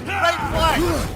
Right flank!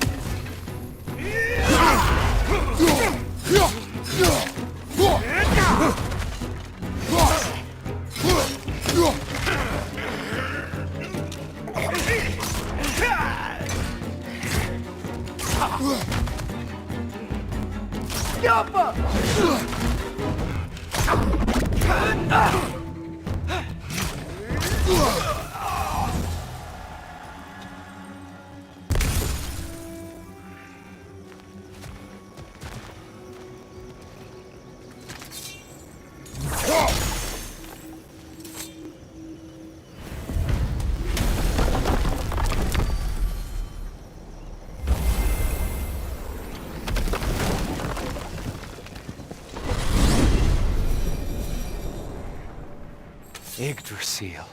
Yggdrasil.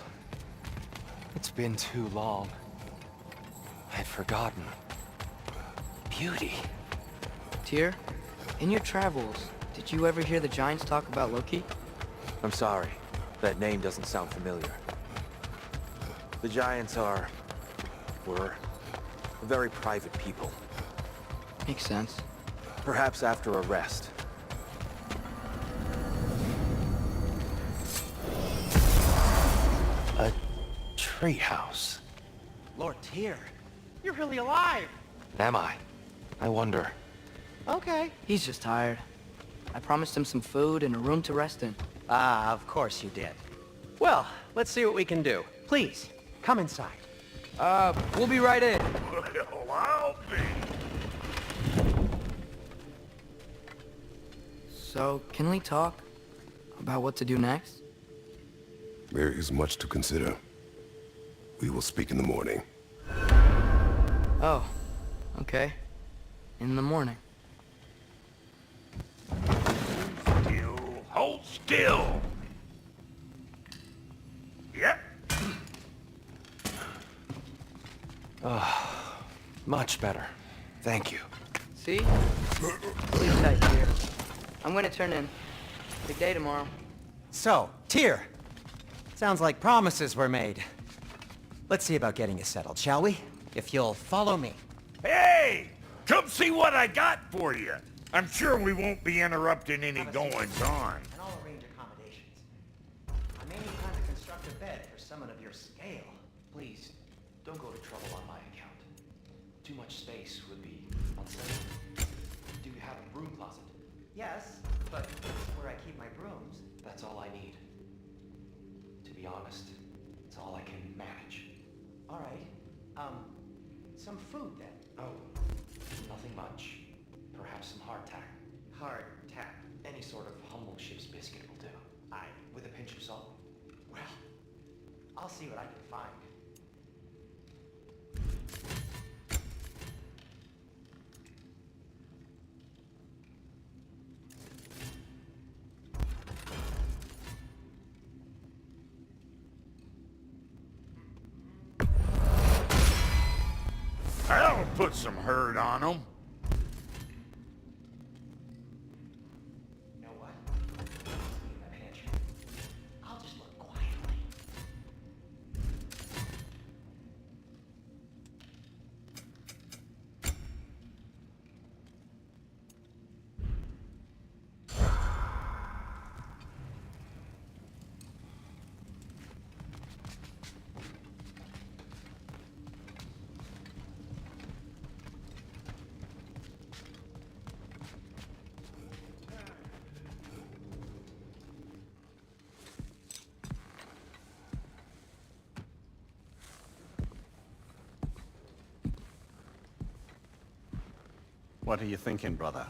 It's been too long. I'd forgotten. Beauty. Tyr, in your travels, did you ever hear the Giants talk about Loki? I'm sorry. That name doesn't sound familiar. The Giants were very private people. Makes sense. Perhaps after a rest. A treehouse. Lord Tyr, you're really alive! Am I? I wonder. Okay. He's just tired. I promised him some food and a room to rest in. Ah, of course you did. Well, let's see what we can do. Please, come inside. We'll be right in. Well, I'll be. So, can we talk about what to do next? There is much to consider. We will speak in the morning. Oh, okay. In the morning. Still, hold still. Yep. Much better. Thank you. See? Sleep tight, Tyr. I'm gonna turn in. Big day tomorrow. So, Tyr. Sounds like promises were made. Let's see about getting you settled, shall we? If you'll follow me. Hey! Come see what I got for you. I'm sure we won't be interrupting any goings-on. And I'll arrange accommodations. I may need time to construct a bed for someone of your scale. Please, don't go to trouble on my account. Too much space would be unsettling. Do you have a broom closet? Yes, but that's where I keep my brooms. That's all I need. To be honest, it's all I can manage. All right. Some food then. Oh, nothing much. Perhaps some hardtack. Hardtack. Any sort of humble ship's biscuit will do. Aye. With a pinch of salt. Well, I'll see what I can find. That'll put some hurt on them. You know what? In the pantry. I'll just look quietly. What are you thinking, brother?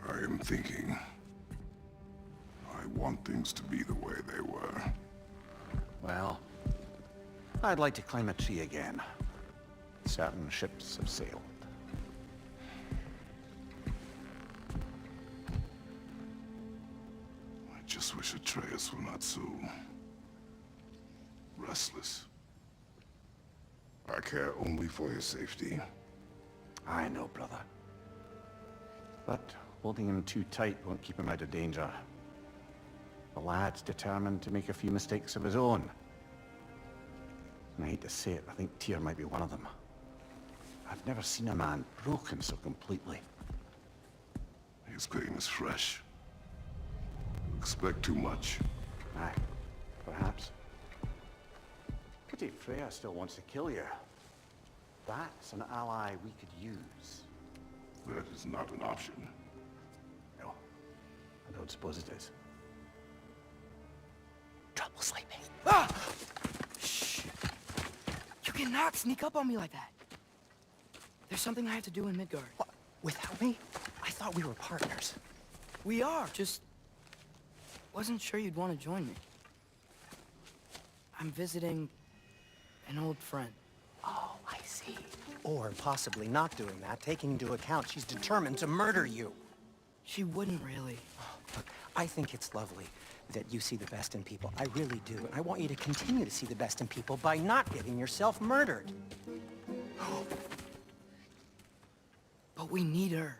I am thinking. I want things to be the way they were. Well, I'd like to climb a tree again. Certain ships have sailed. I just wish Atreus were not so restless. I care only for his safety. I know, brother. But holding him too tight won't keep him out of danger. The lad's determined to make a few mistakes of his own. And I hate to say it, I think Tyr might be one of them. I've never seen a man broken so completely. His pain is fresh. You expect too much. Aye, perhaps. Pity Freya still wants to kill you. That's an ally we could use. That is not an option. No, I don't suppose it is. Trouble sleeping. Ah! Shh! You cannot sneak up on me like that. There's something I have to do in Midgard. What? Without me? I thought we were partners. We are, just... wasn't sure you'd want to join me. I'm visiting an old friend. Oh, I see. Or possibly not doing that, taking into account she's determined to murder you. She wouldn't really. Look, I think it's lovely that you see the best in people. I really do. And I want you to continue to see the best in people by not getting yourself murdered. But we need her.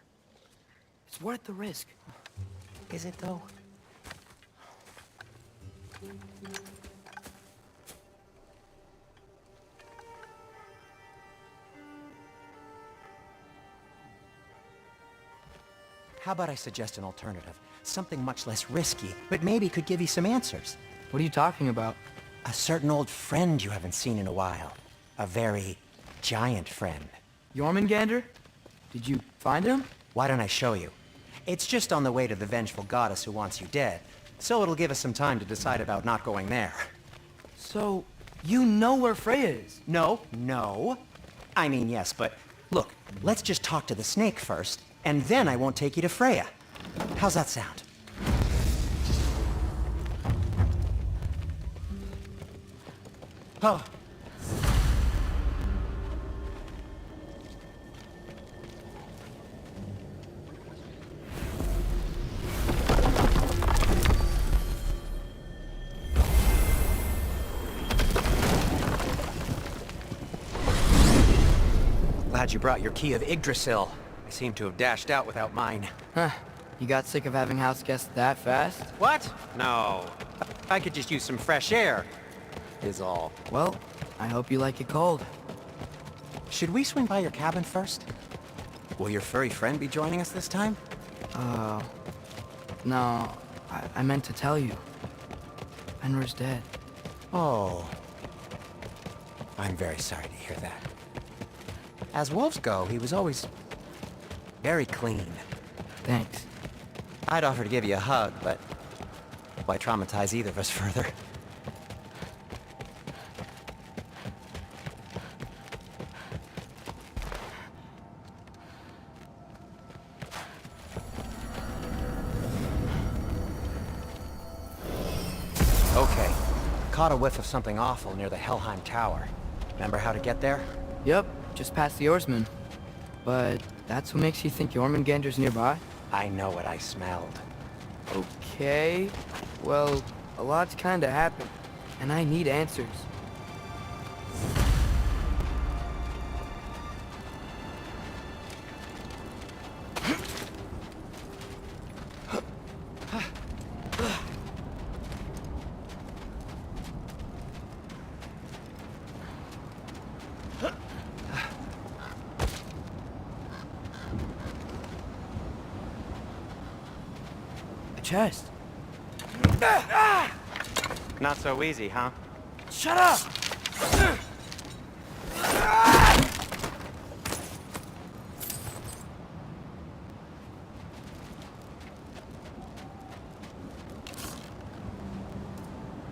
It's worth the risk. Is it, though? How about I suggest an alternative? Something much less risky, but maybe could give you some answers. What are you talking about? A certain old friend you haven't seen in a while. A very giant friend. Jormungandr? Did you find him? Why don't I show you? It's just on the way to the vengeful goddess who wants you dead, so it'll give us some time to decide about not going there. So, you know where Freya is? No. I mean, yes, but look, let's just talk to the snake first, and then I won't take you to Freya. How's that sound? Oh. Glad you brought your key of Yggdrasil. I seem to have dashed out without mine. Huh. You got sick of having house guests that fast? What? No. I could just use some fresh air, is all. Well, I hope you like it cold. Should we swing by your cabin first? Will your furry friend be joining us this time? No. I meant to tell you. Fenrir's dead. Oh. I'm very sorry to hear that. As wolves go, he was always very clean. Thanks. I'd offer to give you a hug, but why traumatize either of us further? Okay. Caught a whiff of something awful near the Helheim Tower. Remember how to get there? Yep, just past the oarsman. But that's what makes you think Jormungandr's nearby? I know what I smelled. Okay. Well, a lot's kinda happened, and I need answers. Chest. Not so easy, huh? Shut up!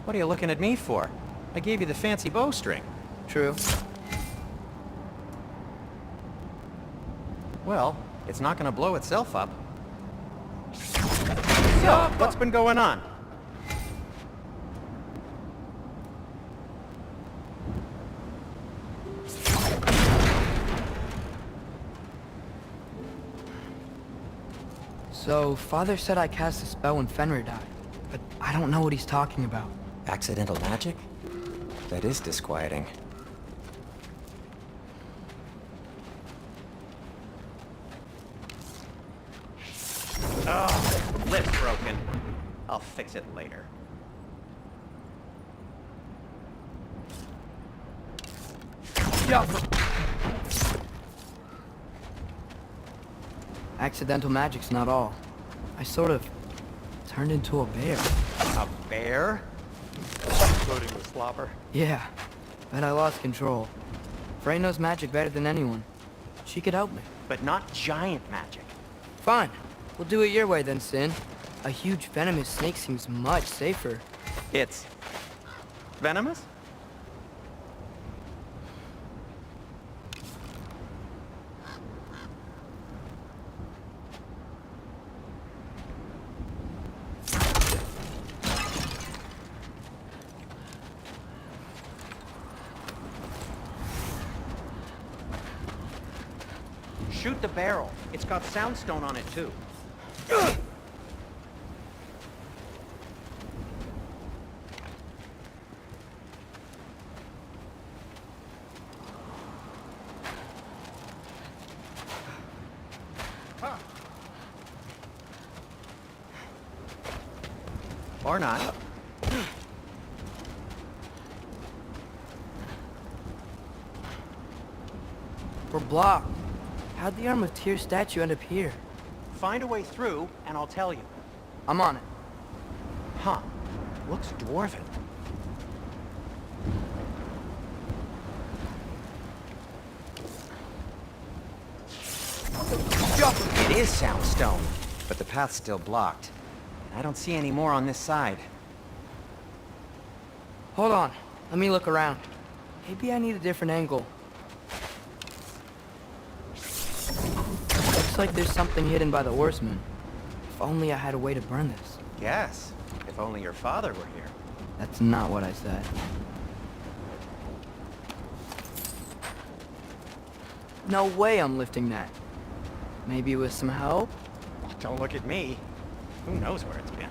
What are you looking at me for? I gave you the fancy bowstring. True. Well, it's not gonna blow itself up. So, what's been going on? So, Father said I cast a spell when Fenrir died, but I don't know what he's talking about. Accidental magic? That is disquieting. Oh, lift's broken. I'll fix it later. Yup. Accidental magic's not all. I sort of turned into a bear. A bear? Including the slobber. Yeah, but I lost control. Frey knows magic better than anyone. She could help me. But not giant magic. Fine. We'll do it your way then, Sin. A huge venomous snake seems much safer. It's venomous? Shoot the barrel. It's got soundstone on it, too. Or not. We're blocked. How'd the Arm of Tears statue end up here? Find a way through, and I'll tell you. I'm on it. Huh. Looks dwarven. It is soundstone, but the path's still blocked. I don't see any more on this side. Hold on. Let me look around. Maybe I need a different angle. Looks like there's something hidden by the horsemen. If only I had a way to burn this. Yes, if only your father were here. That's not what I said. No way I'm lifting that. Maybe with some help? Don't look at me. Who knows where it's been?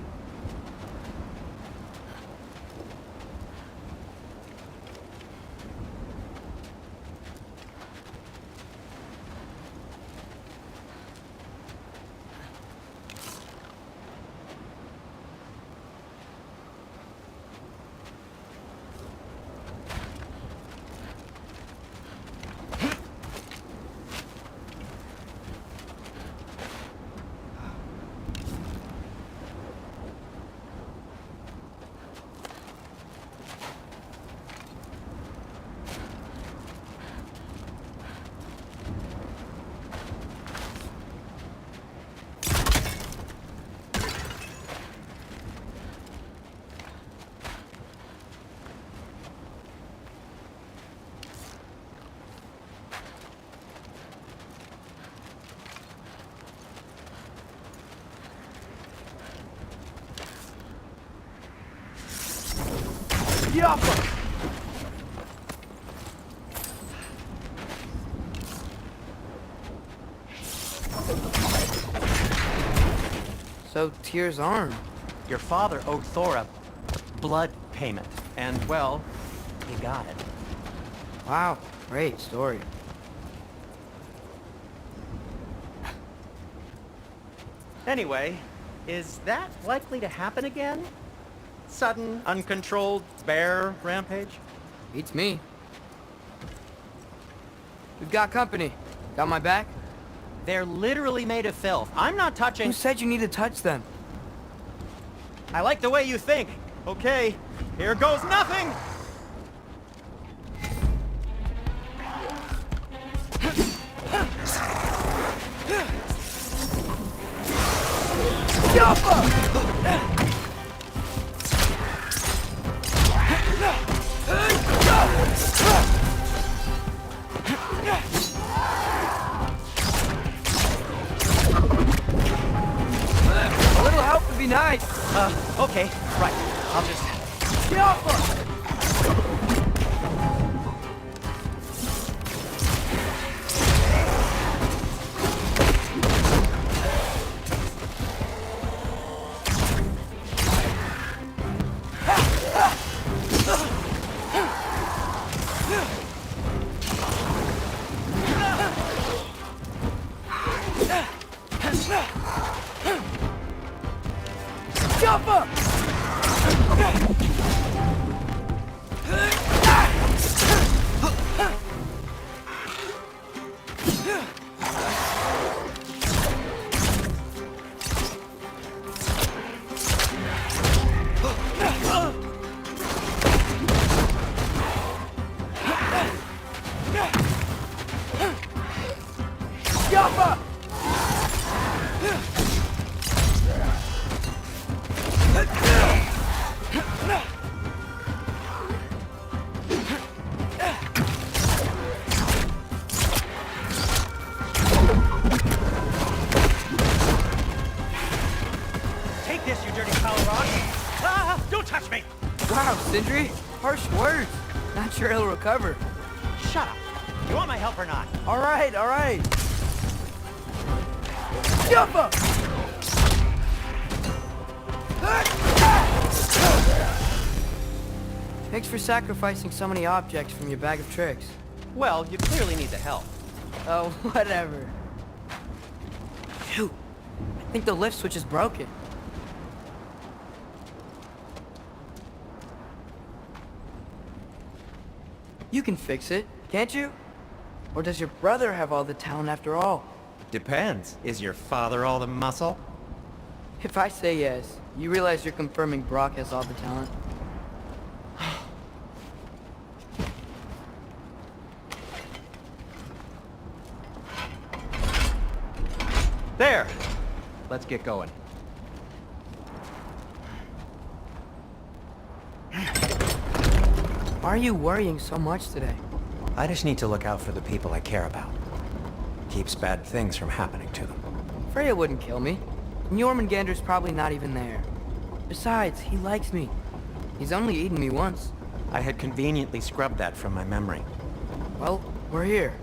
Get off her! So, Tyr's arm. Your father owed Thor a blood payment. And, well, he got it. Wow, great story. Anyway, is that likely to happen again? Sudden, uncontrolled bear rampage? Beats me. We've got company. Got my back? They're literally made of filth. I'm not touching... Who said you need to touch them? I like the way you think. Okay, here goes nothing! A little help would be nice. Okay, right. I'll just... Get off her! Jump up! Yappa! Take this, you dirty Colorado! Ah, don't touch me! Wow, Sindri, harsh words. Not sure he'll recover. Shut up. You want my help or not? All right, all right. Yappa! Thanks for sacrificing so many objects from your bag of tricks. Well, you clearly need the help. Oh, whatever. Shoot, I think the lift switch is broken. You can fix it, can't you? Or does your brother have all the talent after all? Depends. Is your father all the muscle? If I say yes, you realize you're confirming Brock has all the talent? There! Let's get going. Why are you worrying so much today? I just need to look out for the people I care about. Keeps bad things from happening to them. Freya wouldn't kill me. And Jormungandr's probably not even there. Besides, he likes me. He's only eaten me once. I had conveniently scrubbed that from my memory. Well, we're here.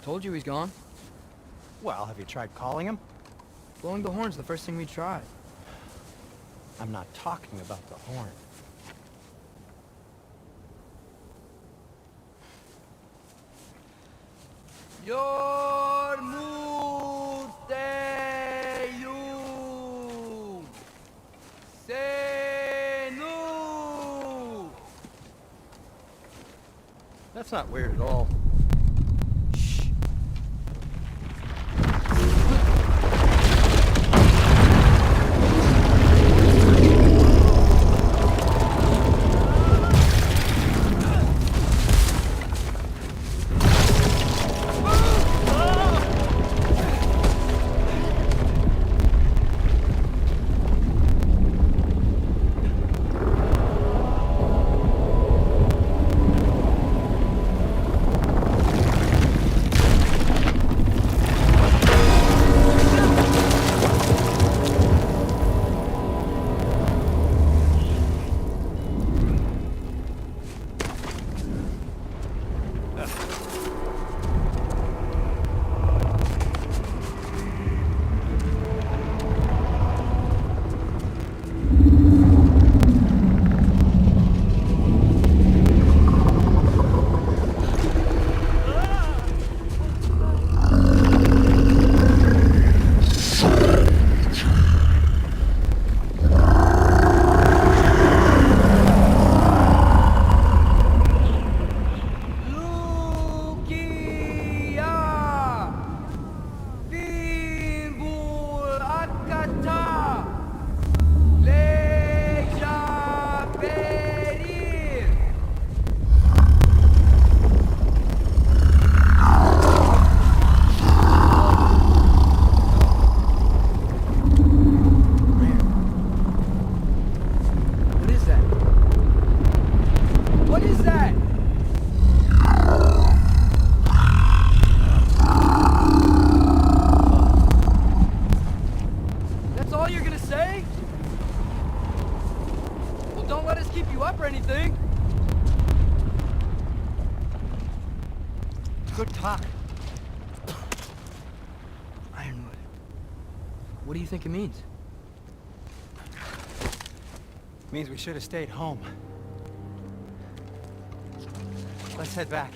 Told you he's gone. Well, have you tried calling him? Blowing the horn's the first thing we tried. I'm not talking about the horn. Yormuteyum Senu. That's not weird at all. Good talk. Ironwood. What do you think it means? Means we should have stayed home. Let's head back.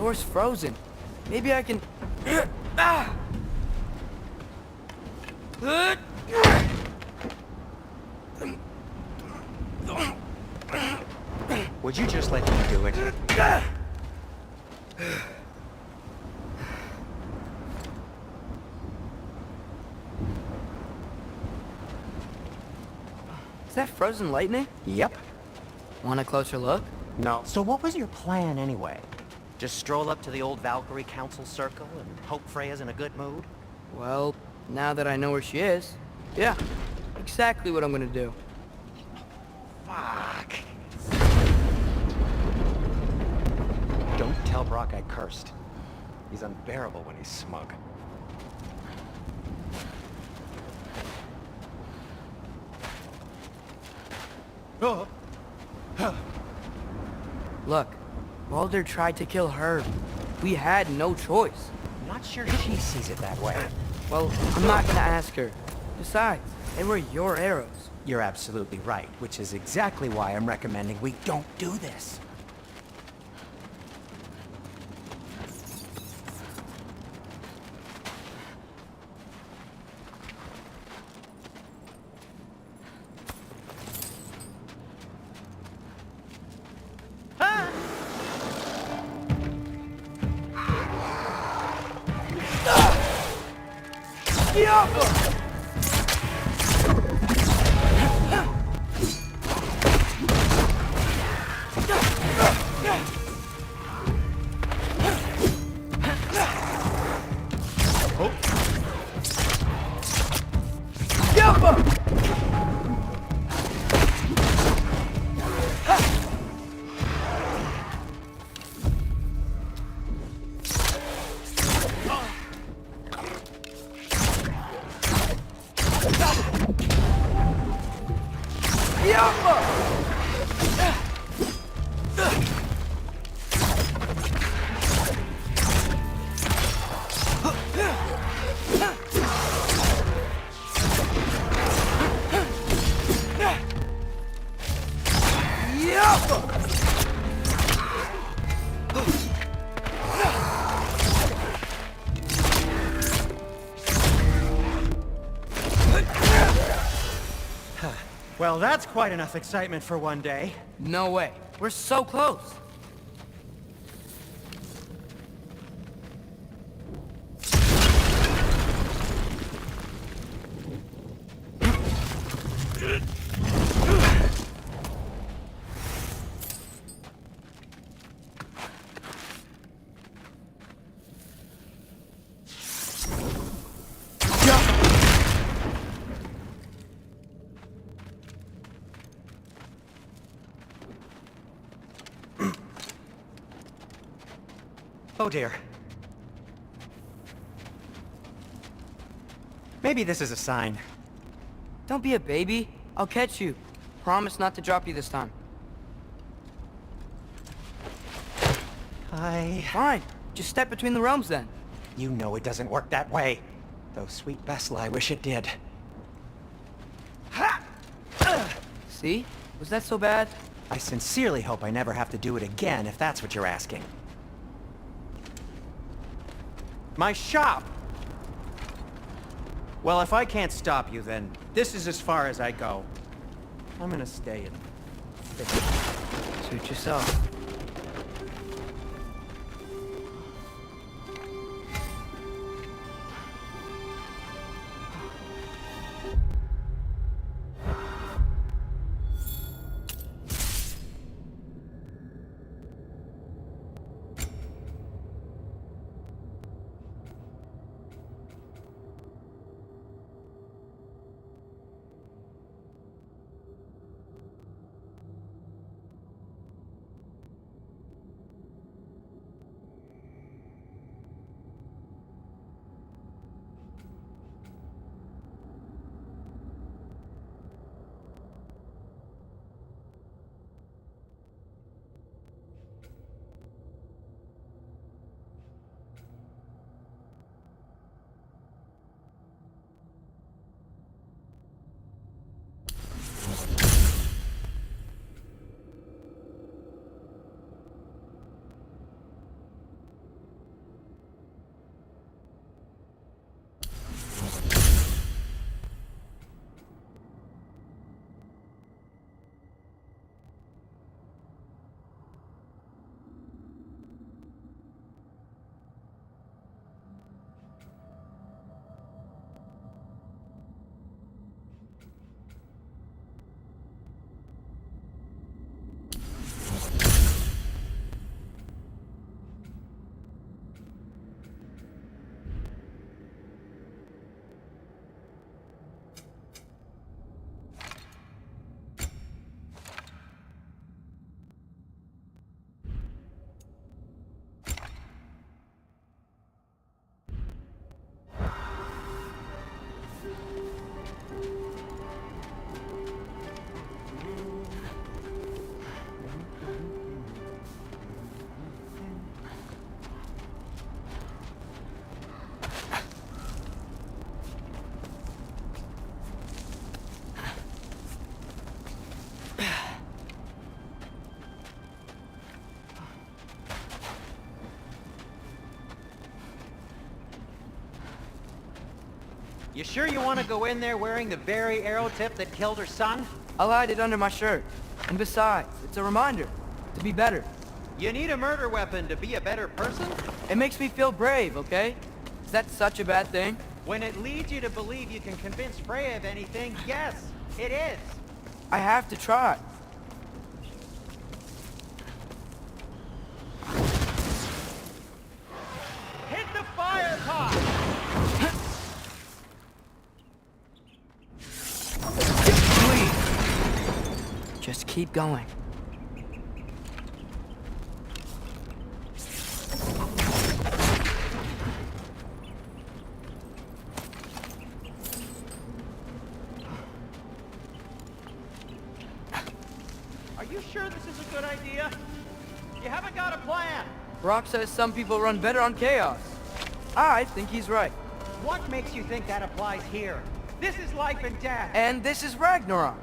door's frozen. Maybe I can... Ah! Would you just let me do it? Is that frozen lightning? Yep. Want a closer look? No. So what was your plan anyway? Just stroll up to the old Valkyrie Council Circle and hope Freya's in a good mood? Well, now that I know where she is, yeah, exactly what I'm gonna do. Fuck. Don't tell Brock I cursed. He's unbearable when he's smug. Oh. Look, Baldur tried to kill her. We had no choice. I'm not sure she sees it that way. Well, I'm not gonna ask her. Besides, they were your arrows. You're absolutely right, which is exactly why I'm recommending we don't do this. Well, that's quite enough excitement for one day. No way. We're so close. Oh dear. Maybe this is a sign. Don't be a baby. I'll catch you. Promise not to drop you this time. Fine. Just step between the realms then. You know it doesn't work that way. Though sweet Bessel, I wish it did. See? Was that so bad? I sincerely hope I never have to do it again, if that's what you're asking. My shop! Well, if I can't stop you, then this is as far as I go. I'm gonna stay and... Suit yourself. You sure you want to go in there wearing the very arrow tip that killed her son? I'll hide it under my shirt. And besides, it's a reminder to be better. You need a murder weapon to be a better person? It makes me feel brave, okay? Is that such a bad thing? When it leads you to believe you can convince Freya of anything, yes, it is. I have to try. Hit the fire pot! Please. Just keep going. Are you sure this is a good idea? You haven't got a plan. Brock says some people run better on chaos. I think he's right. What makes you think that applies here? This is life and death. And this is Ragnarok.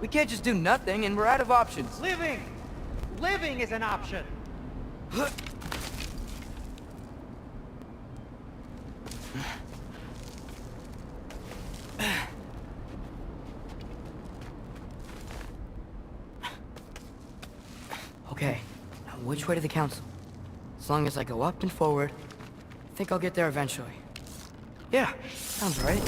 We can't just do nothing and we're out of options. Living! Living is an option. Okay, now which way to the council? As long as I go up and forward, I think I'll get there eventually. Yeah, sounds right.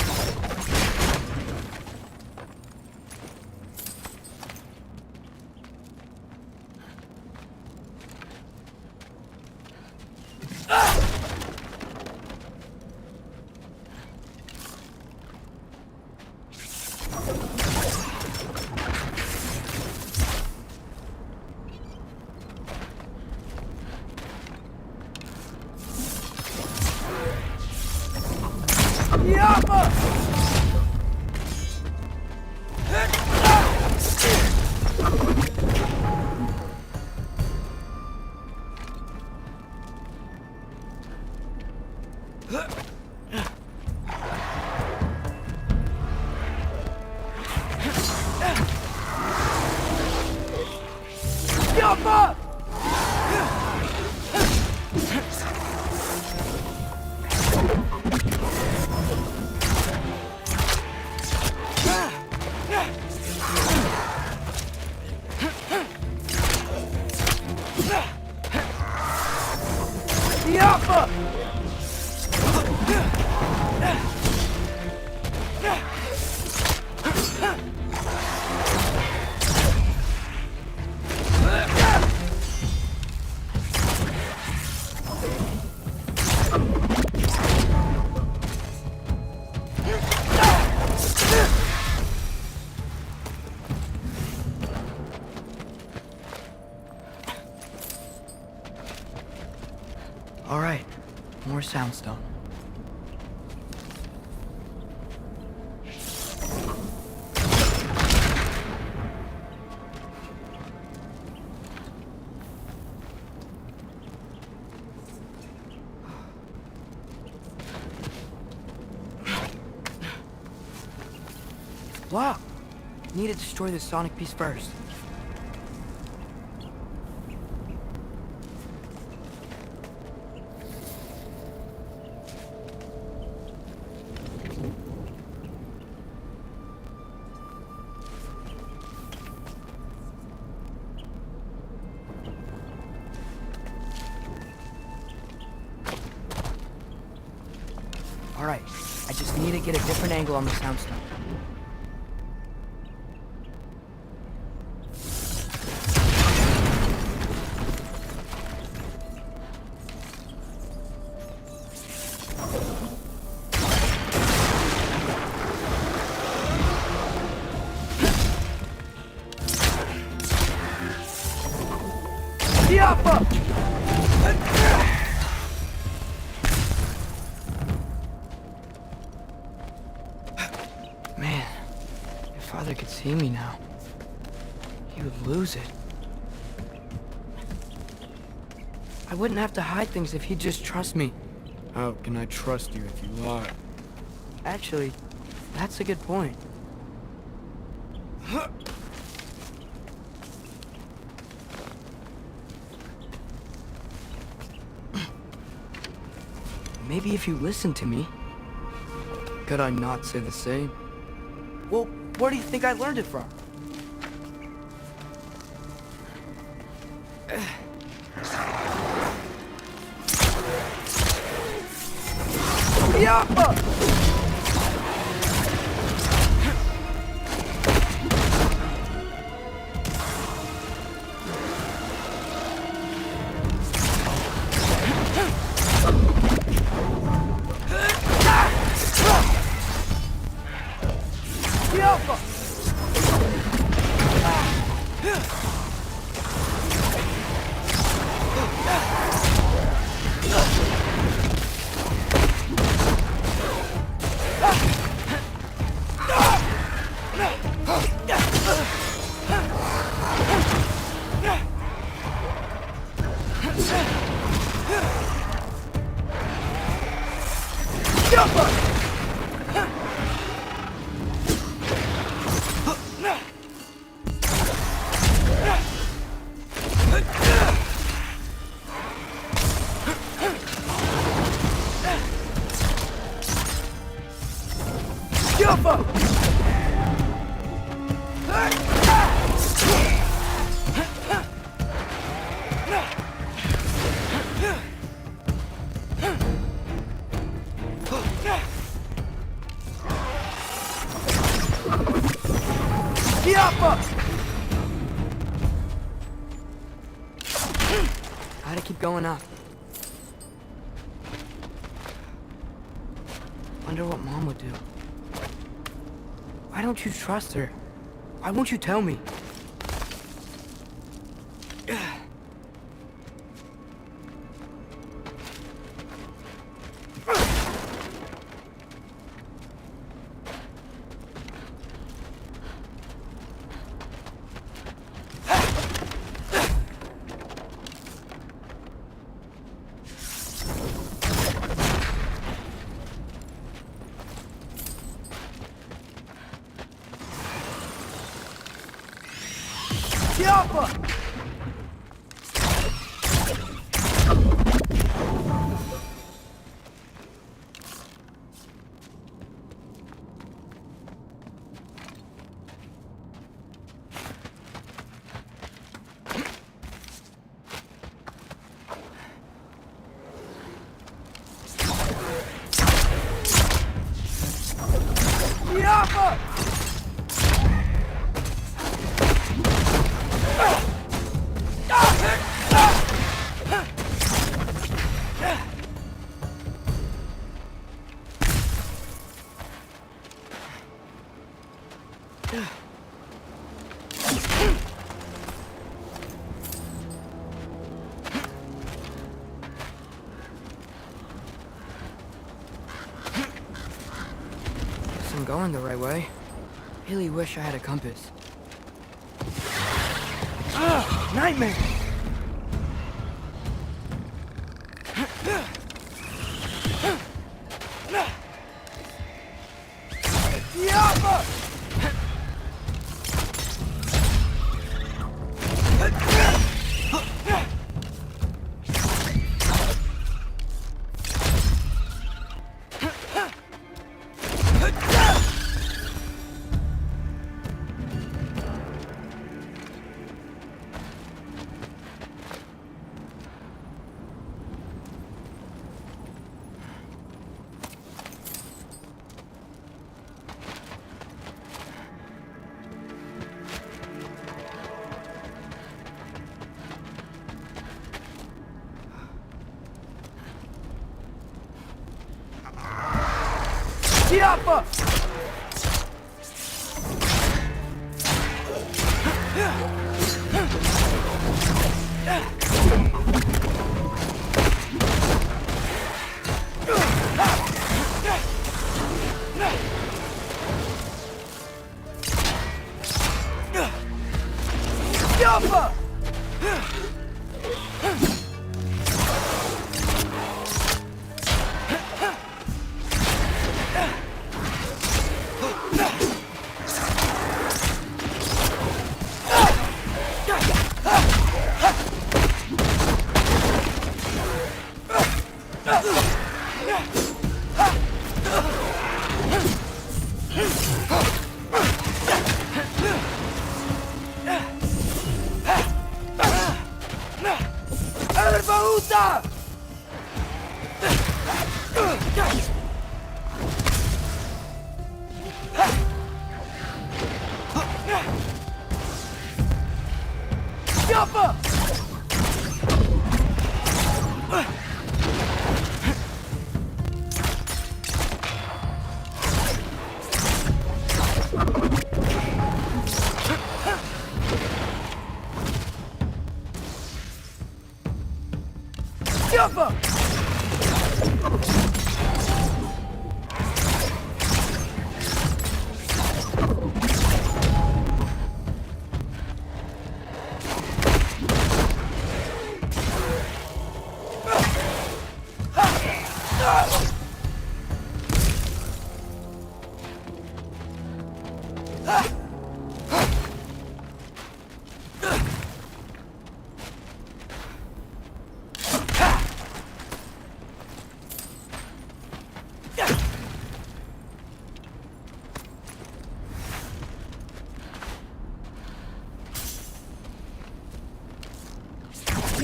All right, more soundstone. Wow, need to destroy this sonic piece first. All right, I just need to get a different angle on the soundstone. Man, if Father could see me now, he would lose it. I wouldn't have to hide things if he'd just trust me. How can I trust you if you lie? Actually, that's a good point. Maybe if you listen to me, Could I not say the same? Well, where do you think I learned it from? Yeah! Gotta keep going up. Wonder what Mom would do. Why don't you trust her? Why won't you tell me? I'm going the right way. Really wish I had a compass. Ugh, nightmare! Yappa! Yappa!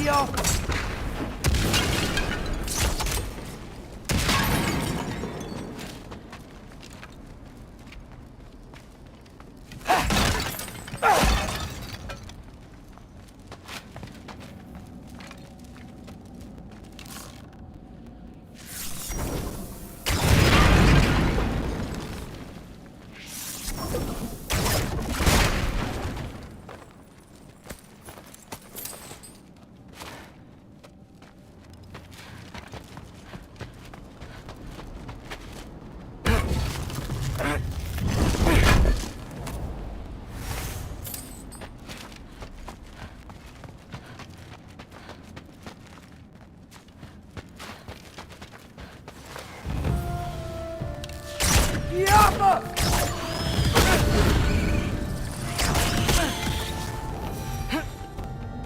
Yo!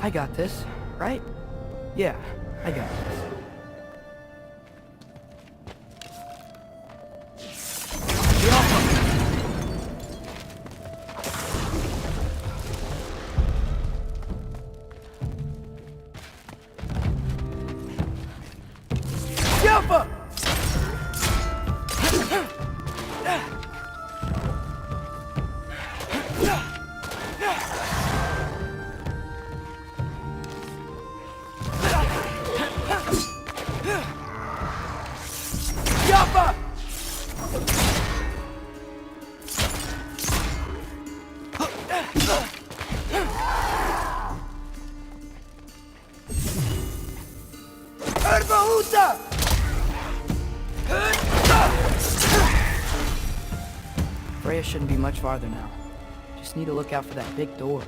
I got this, right? Yeah, I got this. Freya shouldn't be much farther now. Just need to look out for that big door.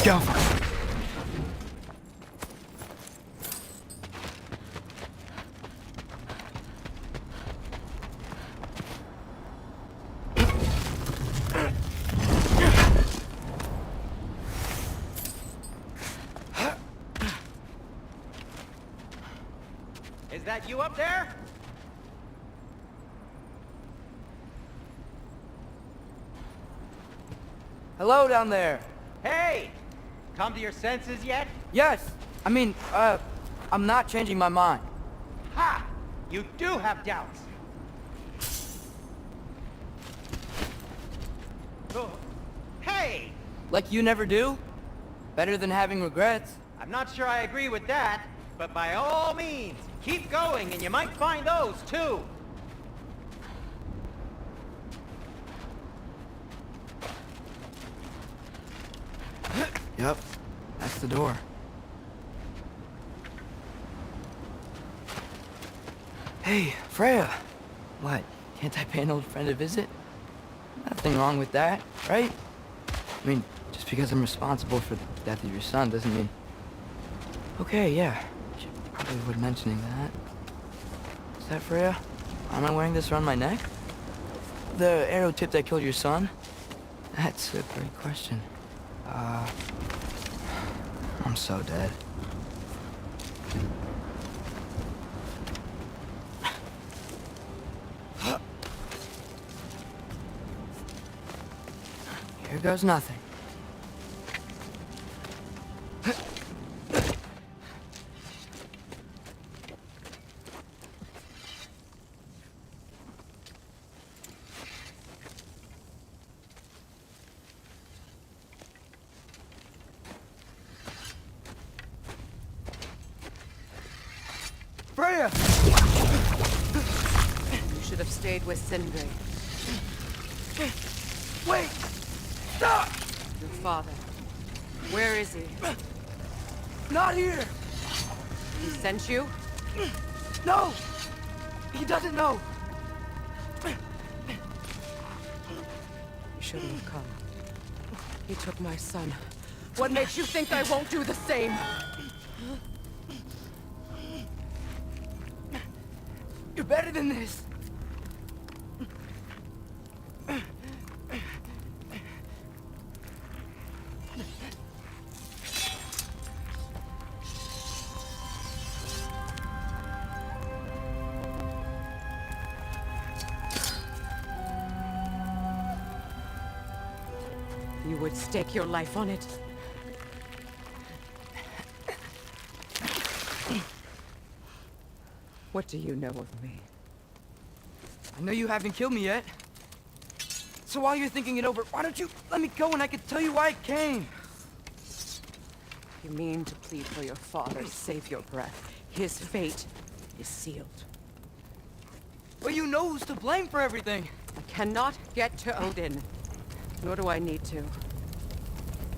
Go! Is that you up there? Hello down there. Hey! Come to your senses yet? Yes. I mean, I'm not changing my mind. Ha! You do have doubts. Oh. Hey! Like you never do? Better than having regrets. I'm not sure I agree with that, but by all means, keep going and you might find those too. Yep, that's the door. Hey, Freya. What, can't I pay an old friend a visit? Nothing wrong with that, right? I mean, just because I'm responsible for the death of your son doesn't mean... Okay, yeah. Should probably avoid mentioning that. Is that Freya? Am I wearing this around my neck? The arrow tip that killed your son? That's a great question. I'm so dead. Here goes nothing. Freya! You should have stayed with Sindri. Wait! Stop! Your father. Where is he? Not here! He sent you? No! He doesn't know! You shouldn't have come. He took my son. What makes you think I won't do the same? You're better than this! You would stake your life on it? What do you know of me? I know you haven't killed me yet. So while you're thinking it over, why don't you let me go and I can tell you why I came? You mean to plead for your father, save your breath. His fate is sealed. Well, you know who's to blame for everything. I cannot get to Odin. Nor do I need to.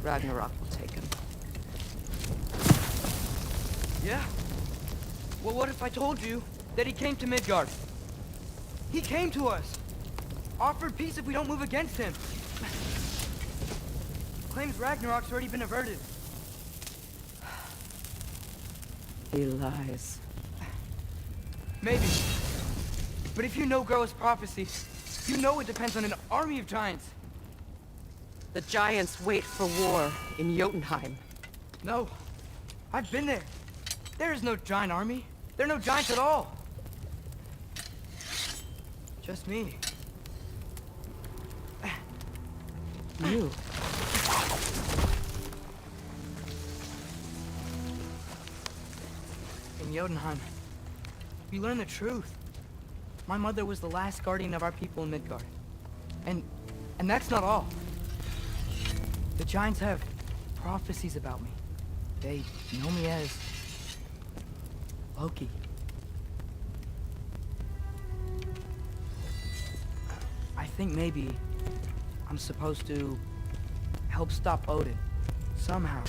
Ragnarok will take him. Yeah? Well, what if I told you that he came to Midgard? He came to us. Offered peace if we don't move against him. Claims Ragnarok's already been averted. He lies. Maybe. But if you know Groa's prophecy, you know it depends on an army of giants. The giants wait for war in Jotunheim. No. I've been there. There is no giant army. There are no giants at all. Just me. You. In Jotunheim, we learn the truth. My mother was the last guardian of our people in Midgard. And that's not all. The giants have prophecies about me. They know me as Loki. I think maybe I'm supposed to help stop Odin, somehow.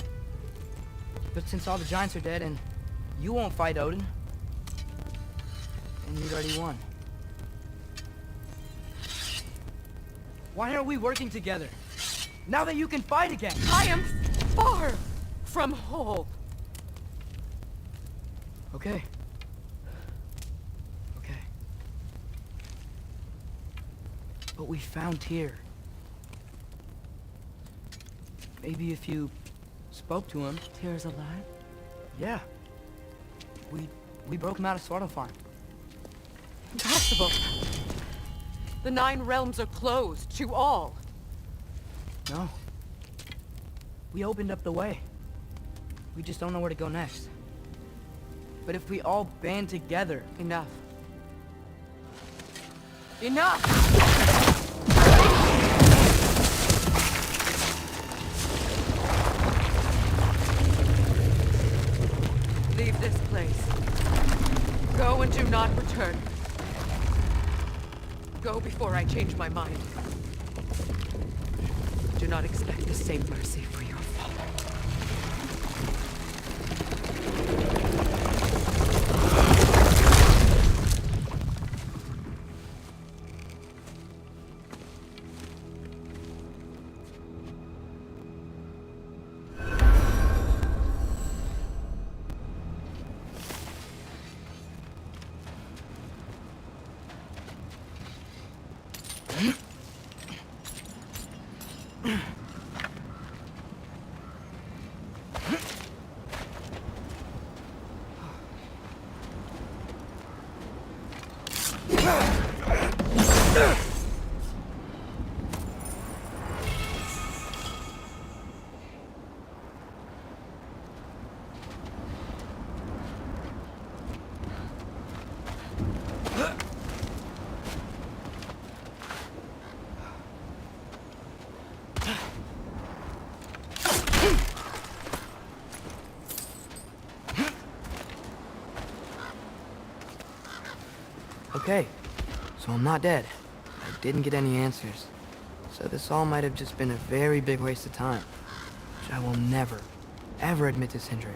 But since all the giants are dead and you won't fight Odin, and you'd already won. Why aren't we working together? Now that you can fight again! I am far from whole. Okay. Okay. But we found Tyr. Maybe if you spoke to him... Tyr's alive? Yeah. We broke him out of Svartalfheim. Impossible. The 9 realms are closed to all. No. We opened up the way. We just don't know where to go next. But if we all band together... Enough. Enough! Leave this place. Go and do not return. Go before I change my mind. Do not expect the same mercy for your father. Okay, so I'm not dead. I didn't get any answers. So this all might have just been a very big waste of time, which I will never, ever admit to Sindri.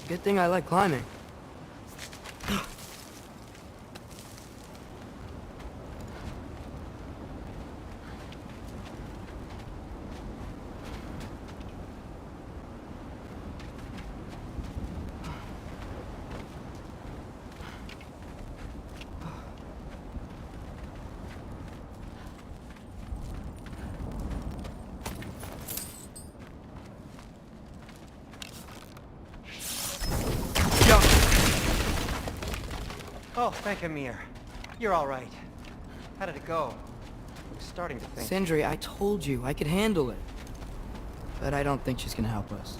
Good thing I like climbing. Oh, thank Amir. You're all right. How did it go? I was starting to think... Sindri, I told you I could handle it. But I don't think she's gonna help us.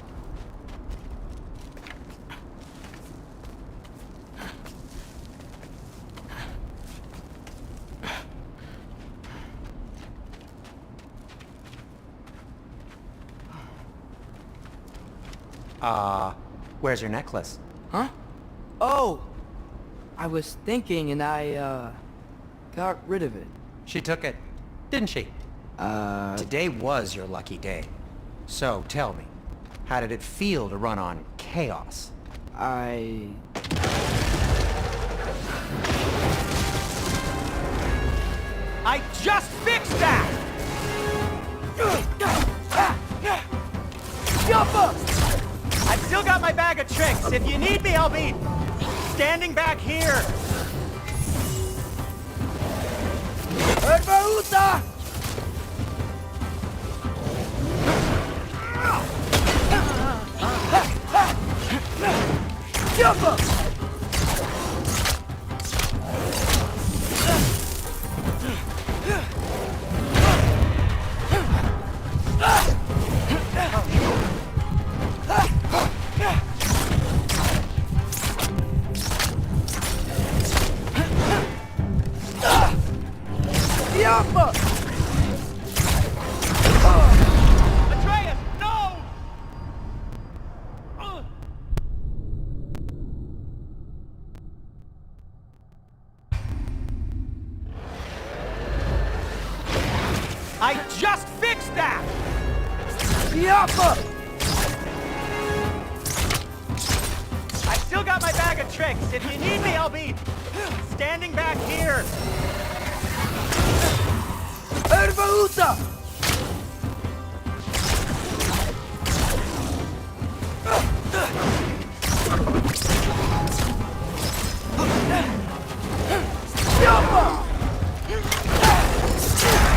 Where's your necklace? Huh? Oh! I was thinking and I, got rid of it. She took it, didn't she? Today was your lucky day. So, tell me, how did it feel to run on chaos? I just fixed that! I've still got my bag of tricks. If you need me, I'll be standing back here. Atreus, no! I just fixed that! I still got my bag of tricks. If you need me, I'll be standing back here.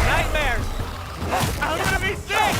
Nightmares! I'm gonna be sick!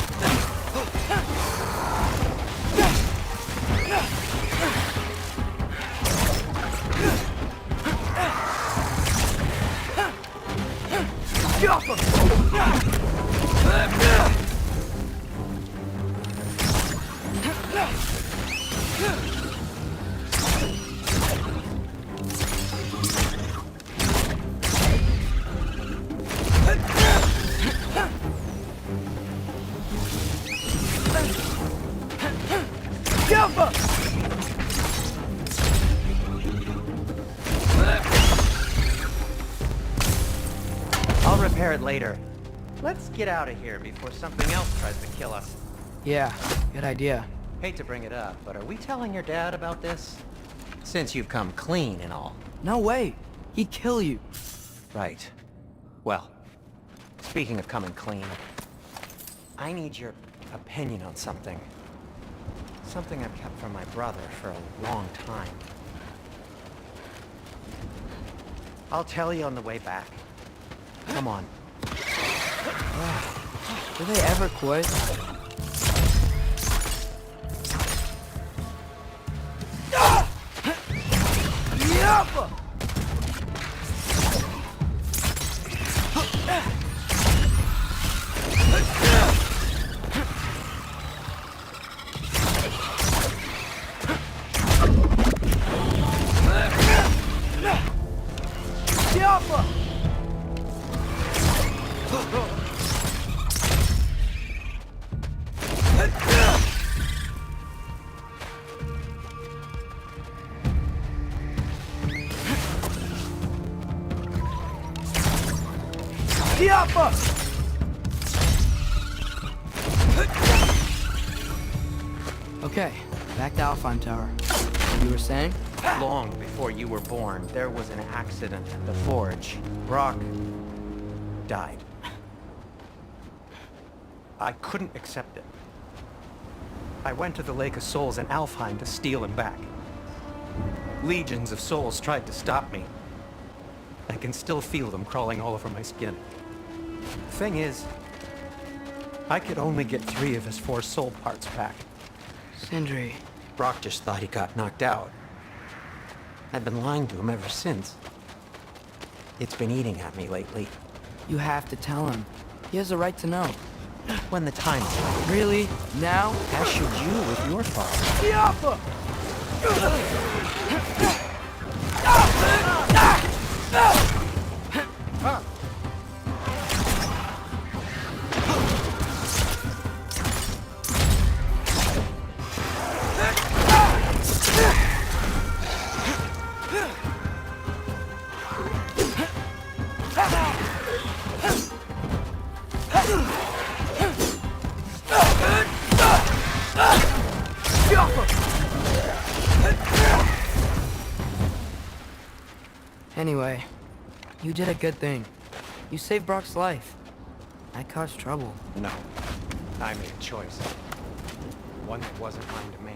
I'll repair it later. Let's get out of here before something else tries to kill us. Yeah, good idea. Hate to bring it up, but are we telling your dad about this? Since you've come clean and all. No way. He'd kill you. Right. Well, Speaking of coming clean, I need your opinion on something. Something I've kept from my brother for a long time. I'll tell you on the way back. Come on. Do they ever quit? Okay, back to Alfheim Tower. You were saying? Long before you were born, there was an accident at the forge. Brock died. I couldn't accept it. I went to the Lake of Souls in Alfheim to steal him back. Legions of souls tried to stop me. I can still feel them crawling all over my skin. The thing is, I could only get 3 of his 4 soul parts back. Sindri. Brock just thought he got knocked out. I've been lying to him ever since. It's been eating at me lately. You have to tell him. He has a right to know. When the time's right. Really? Now? As should you with your father. Anyway, you did a good thing. You saved Brock's life. I caused trouble. No. I made a choice. One that wasn't mine to make.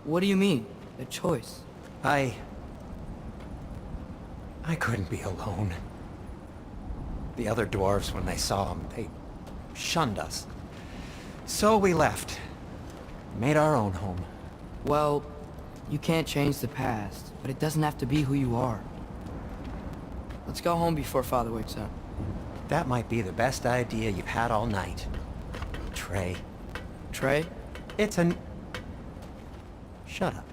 What do you mean? A choice? I couldn't be alone. The other dwarves, when they saw him, they shunned us. So we left. Made our own home. Well, you can't change the past, but it doesn't have to be who you are. Let's go home before Father wakes up. That might be the best idea you've had all night. Trey. Trey? It's an... Shut up.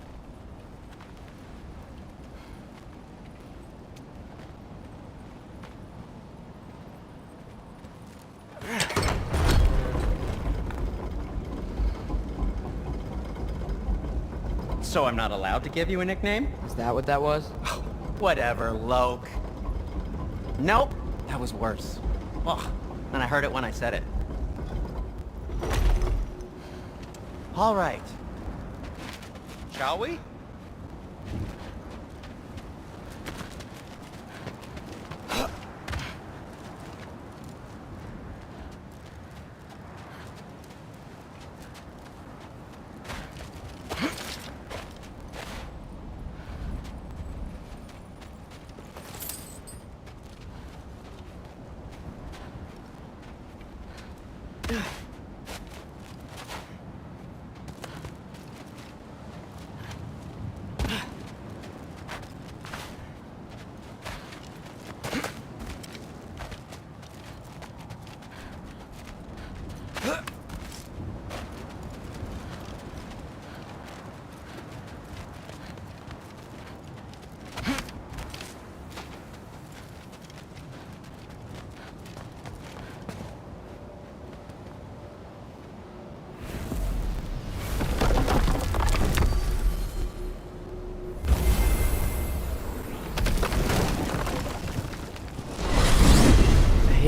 So I'm not allowed to give you a nickname? Is that what that was? Whatever, Loke. Nope, that was worse. Ugh, and I heard it when I said it. All right. Shall we?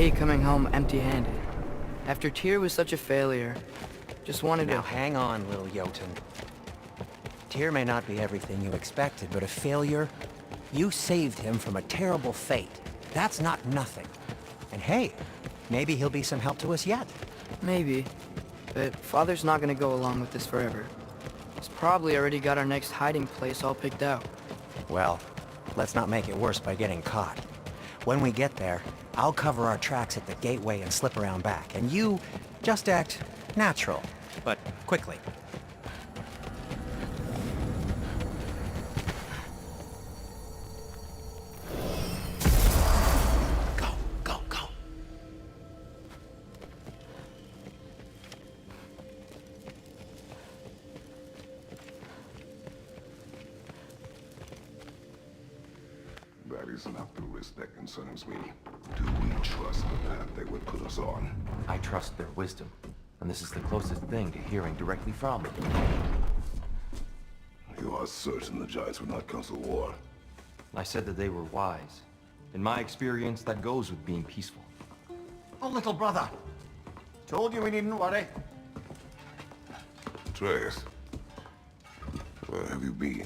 hate coming home empty-handed. After Tyr was such a failure, just wanted Now to... hang on, little Jotun. Tyr may not be everything you expected, but a failure? You saved him from a terrible fate. That's not nothing. And hey, maybe he'll be some help to us yet. Maybe. But Father's not gonna go along with this forever. He's probably already got our next hiding place all picked out. Well, let's not make it worse by getting caught. When we get there, I'll cover our tracks at the gateway and slip around back, and you just act natural, but quickly. Go, go, go. That is not the risk that concerns me. Do we trust the path they would put us on? I trust their wisdom, and this is the closest thing to hearing directly from them. You are certain the Giants would not counsel war? I said that they were wise. In my experience, that goes with being peaceful. Oh, little brother. Told you we needn't worry. Atreus, where have you been?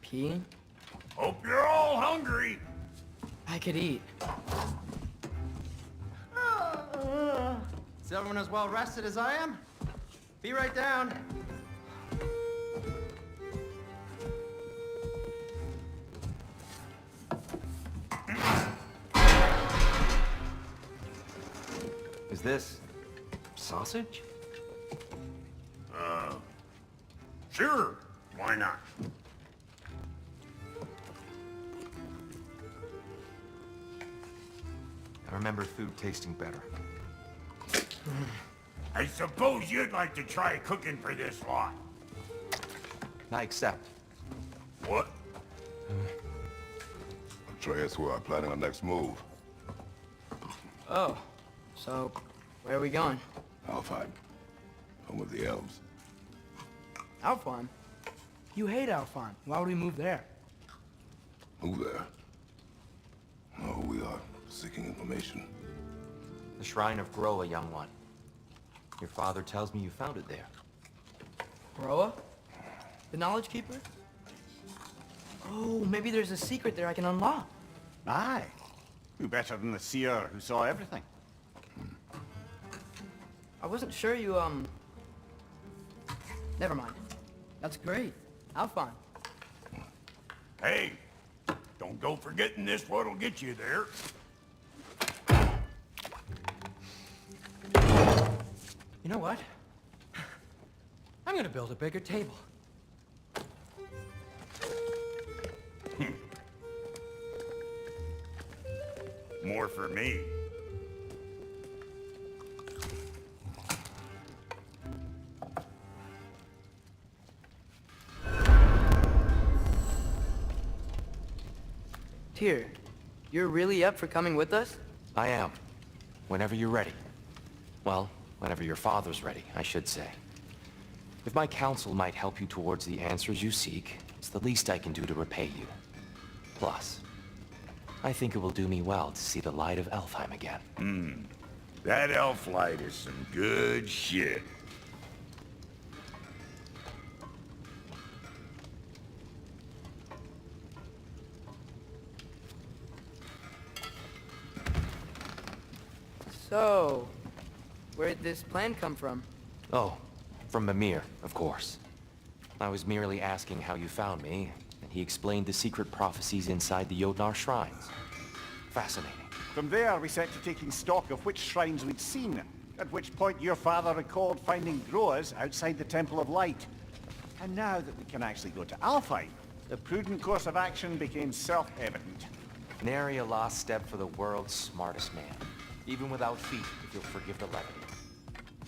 Peeing? Hope you're all hungry. I could eat. Is everyone as well rested as I am? Be right down. Is this sausage? Sure, why not? I remember food tasting better. I suppose you'd like to try cooking for this lot. I accept. What? Atreus, we are planning our next move. Oh, so where are we going? Alfheim, home of the elves. Alfheim? You hate Alfheim. Why would we move there? Move there? No, we are seeking information. The Shrine of Groa, young one. Your father tells me you found it there. Roa? The Knowledge Keeper? Oh, maybe there's a secret there I can unlock. Aye. Who better than the seer who saw everything? I wasn't sure you, Never mind. That's great. Alfheim. Hey, don't go forgetting this what'll get you there. You know what? I'm gonna build a bigger table. More for me. Tyr, you're really up for coming with us? I am. Whenever you're ready. Well, whenever your father's ready, I should say. If my counsel might help you towards the answers you seek, it's the least I can do to repay you. Plus, I think it will do me well to see the light of Alfheim again. That elf light is some good shit. So, where'd this plan come from? Oh, from Mimir, of course. I was merely asking how you found me, and he explained the secret prophecies inside the Jotnar shrines. Fascinating. From there, we set to taking stock of which shrines we'd seen, at which point your father recalled finding Groas outside the Temple of Light. And now that we can actually go to Alfheim, the prudent course of action became self-evident. Nary a lost step for the world's smartest man. Even without feet, if you'll forgive the levity.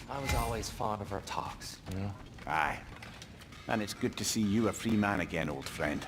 I was always fond of our talks, you know? Aye. And it's good to see you a free man again, old friend.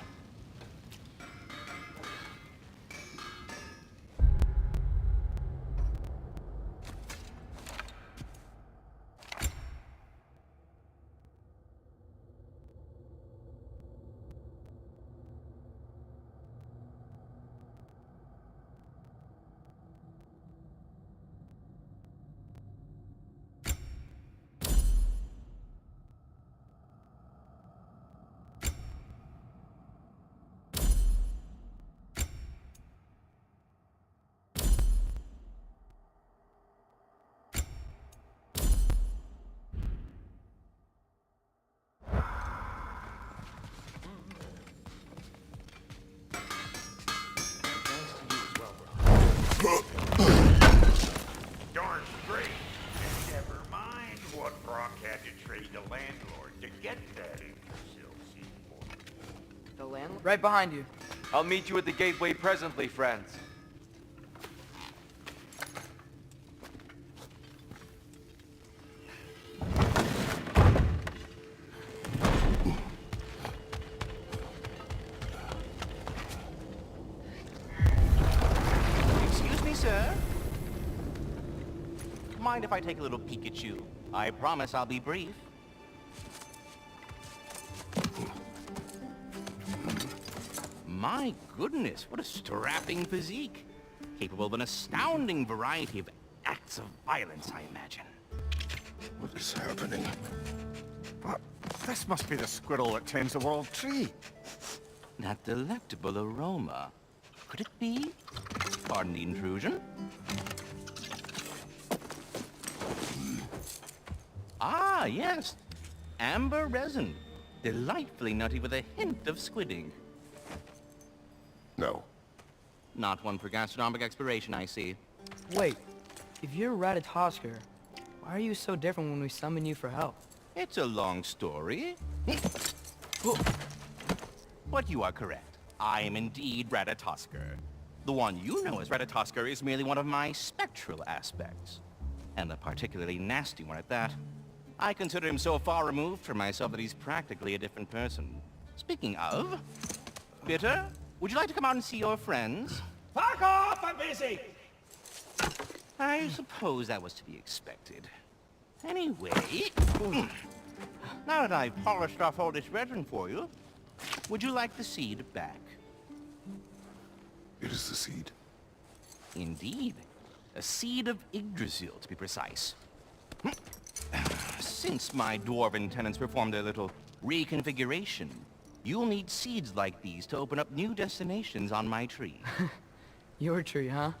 The landlord? Right behind you. I'll meet you at the gateway presently, friends. Excuse me, sir. Mind if I take a little peek at you? I promise I'll be brief. My goodness, what a strapping physique. Capable of an astounding variety of acts of violence, I imagine. What is happening? This must be the squirrel that tends the world tree. That delectable aroma. Could it be? Pardon the intrusion. Ah, yes. Amber resin. Delightfully nutty with a hint of squidding. No. Not one for gastronomic exploration, I see. Wait, if you're Ratatosker, why are you so different when we summon you for help? It's a long story. But you are correct. I am indeed Ratatosker. The one you know as Ratatosker is merely one of my spectral aspects. And a particularly nasty one at that. I consider him so far removed from myself that he's practically a different person. Speaking of... Bitter, would you like to come out and see your friends? Fuck off! I'm busy! I suppose that was to be expected. Anyway... Now that I've polished off all this resin for you, would you like the seed back? It is the seed. Indeed. A seed of Yggdrasil, to be precise. Since my dwarven tenants performed their little reconfiguration, you'll need seeds like these to open up new destinations on my tree. Your tree, huh?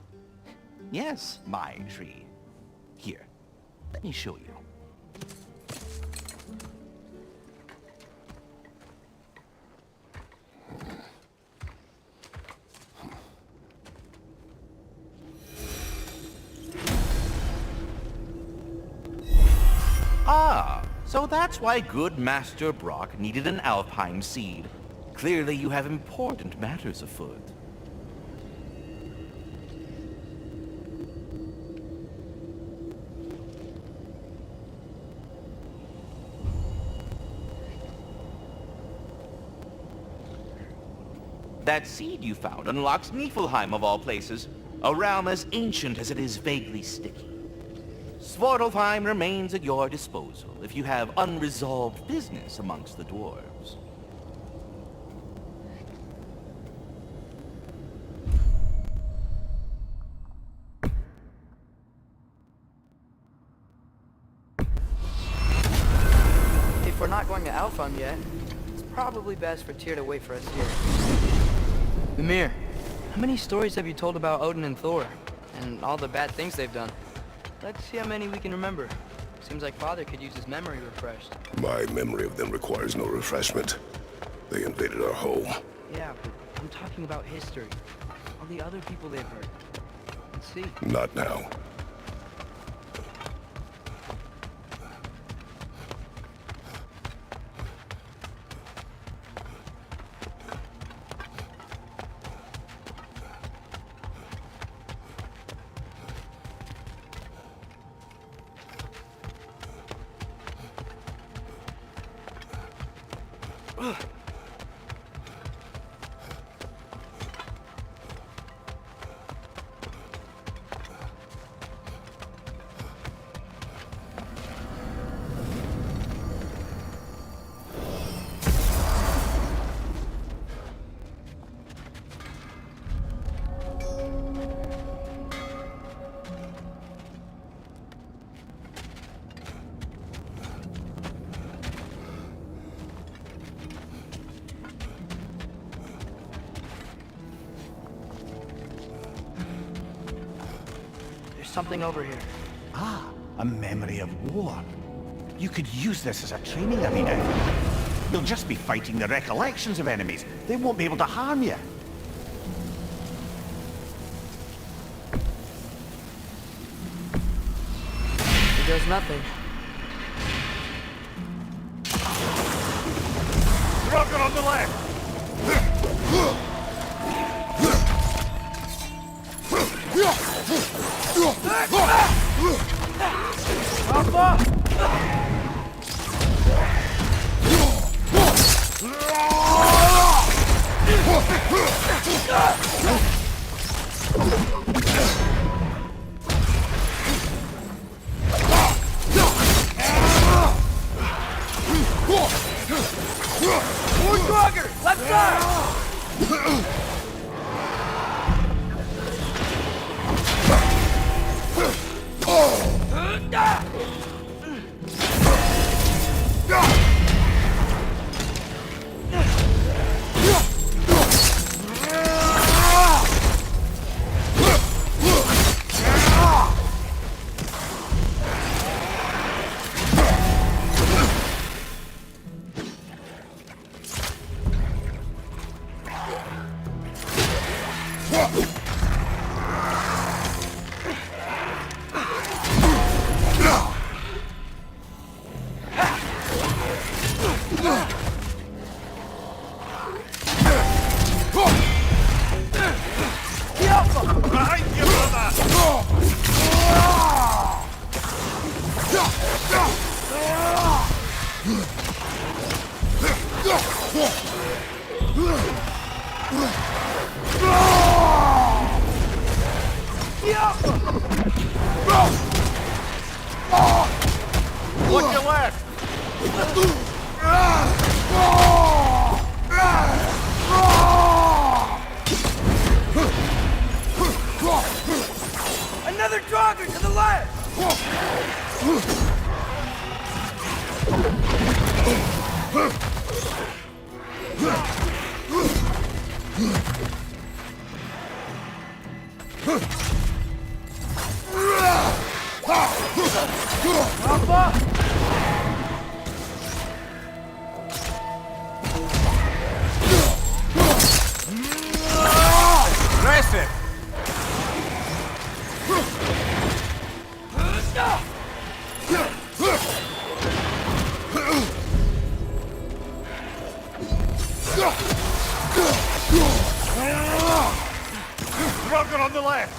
Yes, my tree. Here, let me show you. Ah, so that's why good Master Brock needed an Alpine seed. Clearly you have important matters afoot. That seed you found unlocks Niflheim of all places, a realm as ancient as it is vaguely sticky. Svartalfheim remains at your disposal if you have unresolved business amongst the dwarves. If we're not going to Alfheim yet, it's probably best for Tyr to wait for us here. Mimir, how many stories have you told about Odin and Thor? And all the bad things they've done? Let's see how many we can remember. Seems like Father could use his memory refreshed. My memory of them requires no refreshment. They invaded our home. Yeah, but I'm talking about history. All the other people they've hurt. Let's see. Not now. Something over here. Ah, a memory of war. You could use this as a training arena. You'll just be fighting the recollections of enemies. They won't be able to harm you. It does nothing. Rocket on the left! More Drugger! Left side! Behind you, brother! Watch your left! Another Drugger to the left! Impressive! Rocket on the left!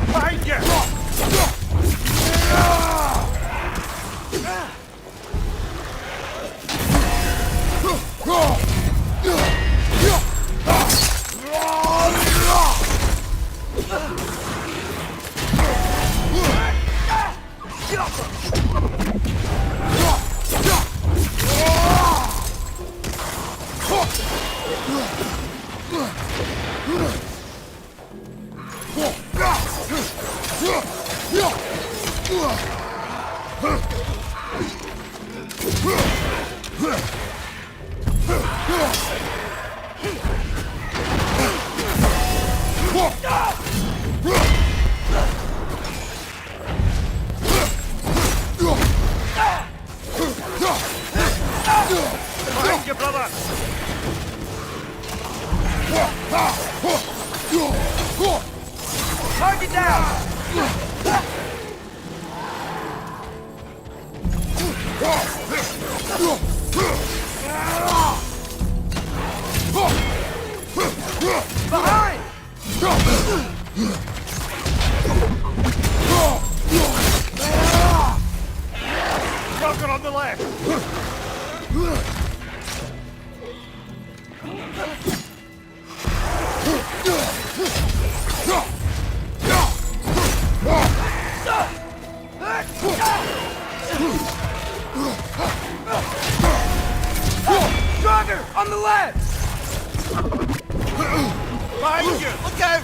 Behind you! Behind you, brother! Target down! Behind! Rocket on the left! Drugger on the left! Behind you! Look out!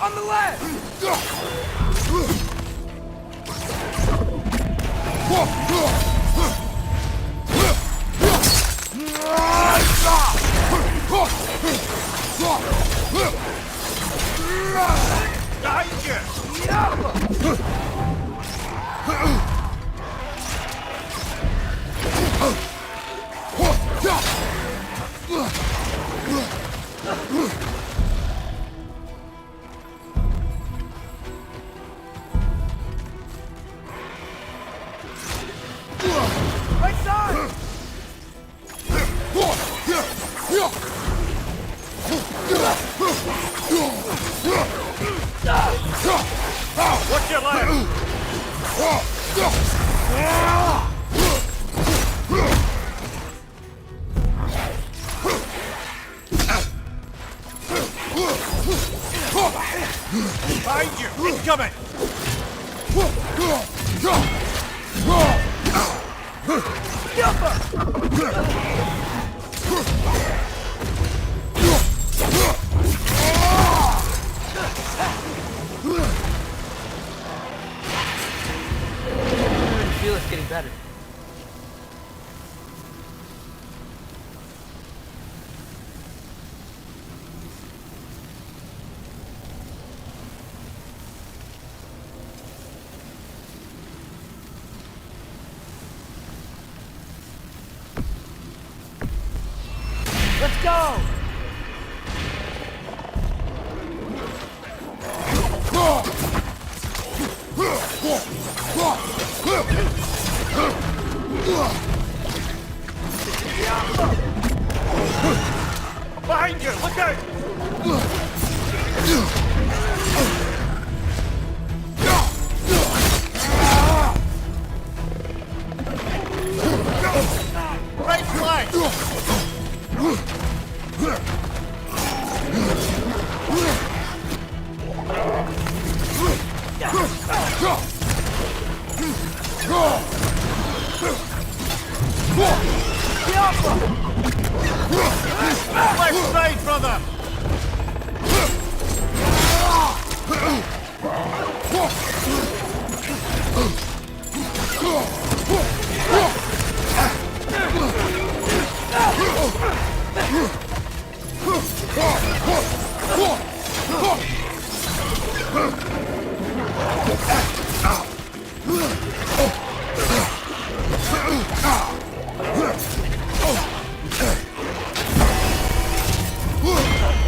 On the left! Right side! What's your left? Behind you! Incoming! I feel it's getting better. Let's go! Behind you! Look out! Right flank! Left side, brother!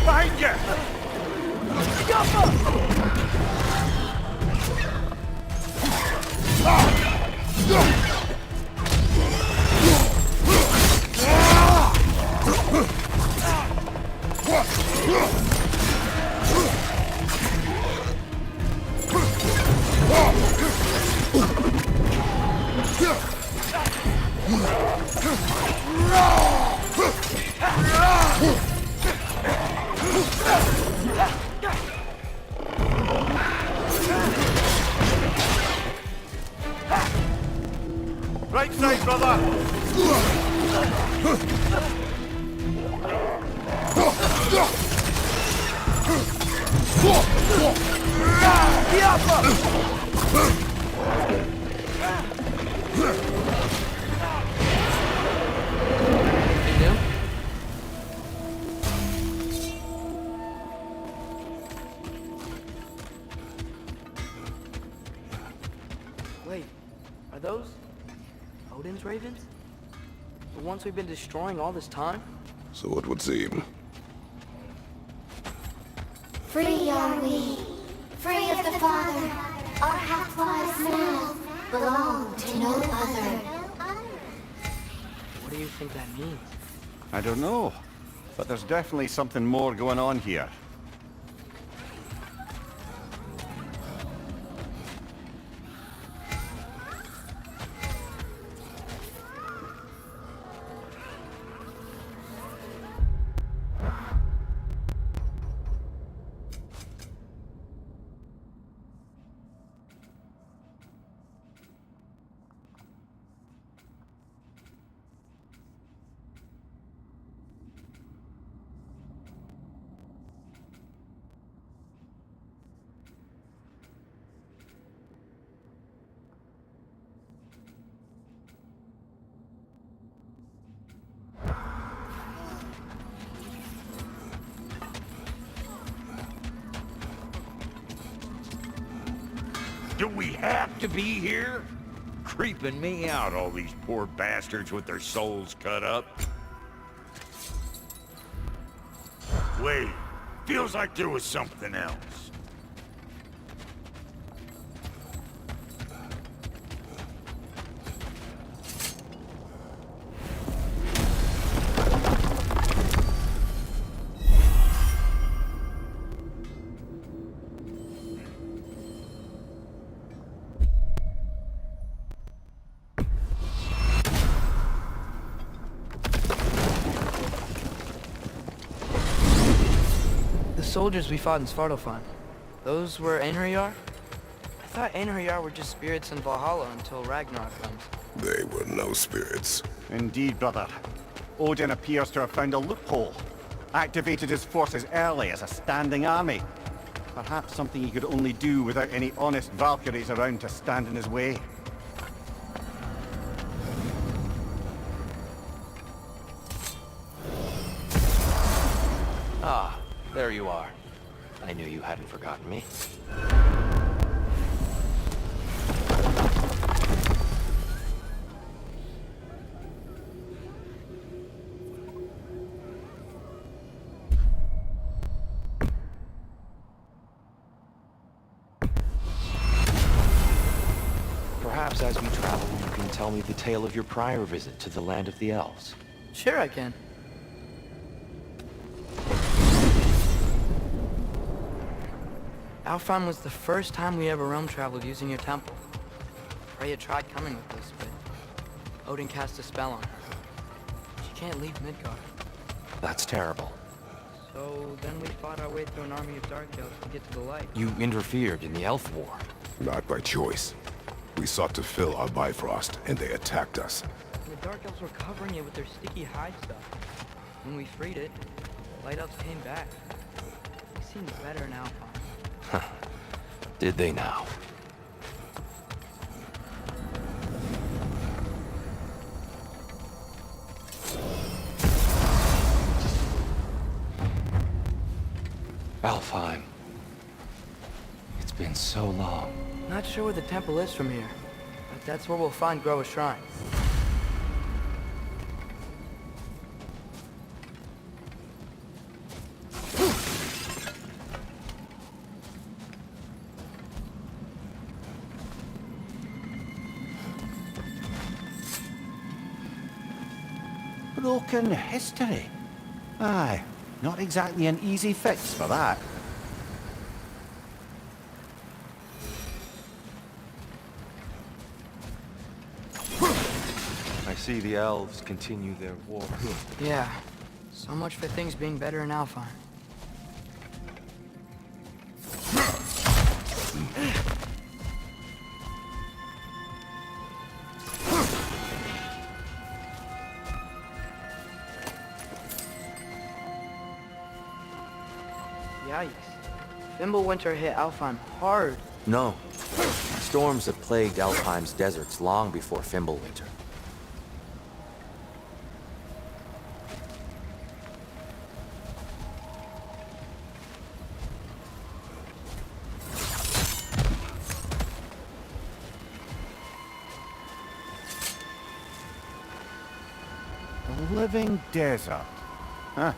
Behind you! Right side, brother! Wait, are those Odin's ravens? The ones we've been destroying all this time? So it would seem. Free are we, free of the Father. Our half-lives now belong to no other. What do you think that means? I don't know, but there's definitely something more going on here. Do we have to be here? Creeping me out, all these poor bastards with their souls cut up. Wait, feels like there was something else. The soldiers we fought in Svartalfheim, those were Einherjar? I thought Einherjar were just spirits in Valhalla until Ragnarok comes. They were no spirits. Indeed, brother. Odin appears to have found a loophole. Activated his forces early as a standing army. Perhaps something he could only do without any honest Valkyries around to stand in his way. Ah, there you are. I knew you hadn't forgotten me. Perhaps as we travel, you can tell me the tale of your prior visit to the land of the elves. Sure I can. Alfheim was the first time we ever realm traveled using your temple. Freya tried coming with us, but Odin cast a spell on her. She can't leave Midgard. That's terrible. So then we fought our way through an army of Dark Elves to get to the light. You interfered in the Elf War. Not by choice. We sought to fill our Bifrost, and they attacked us. The Dark Elves were covering it with their sticky hide stuff. When we freed it, Light Elves came back. They seemed better in Alfheim. Did they now? Alfheim. It's been so long. Not sure where the temple is from here, but that's where we'll find Groa's shrine. Broken history. Aye, not exactly an easy fix for that. I see the elves continue their war. Yeah, so much for things being better in Alfheim. Yikes. Fimbulwinter hit Alfheim hard. No. Storms have plagued Alfheim's deserts long before Fimbulwinter. A living desert. Huh.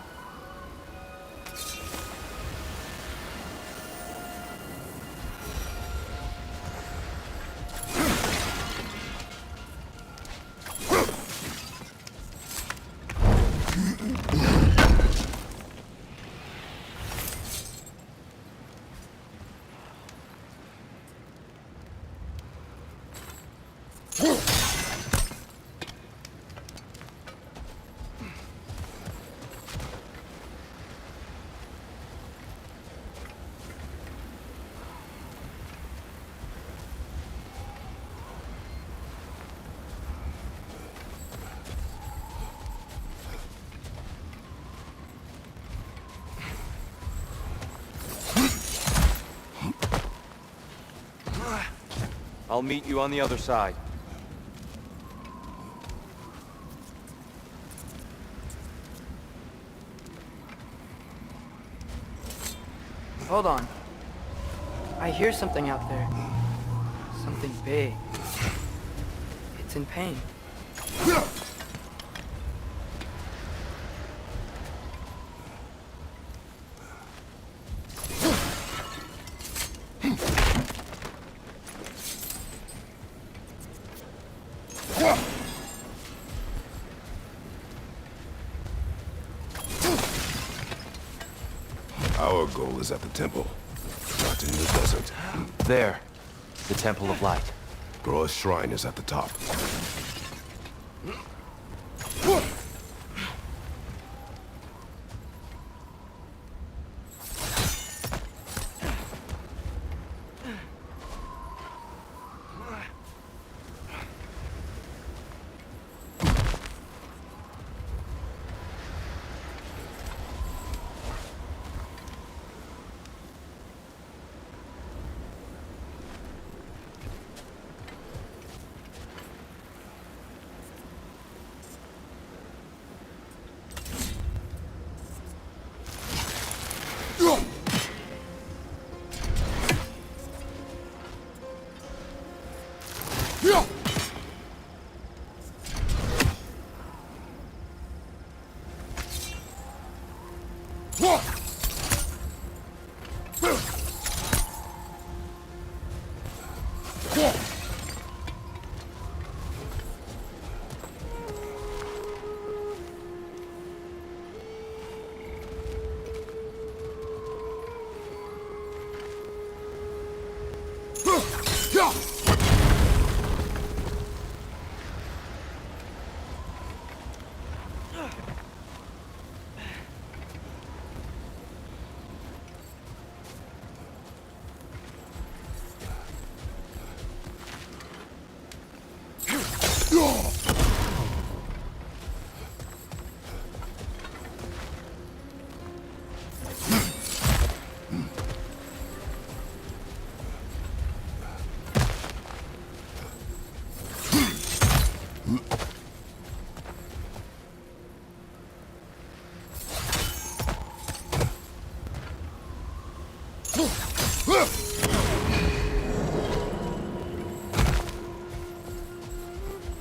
I'll meet you on the other side. Hold on. I hear something out there. Something big. It's in pain. Our goal is at the temple, not in the desert. There. The Temple of Light. Groa's shrine is at the top.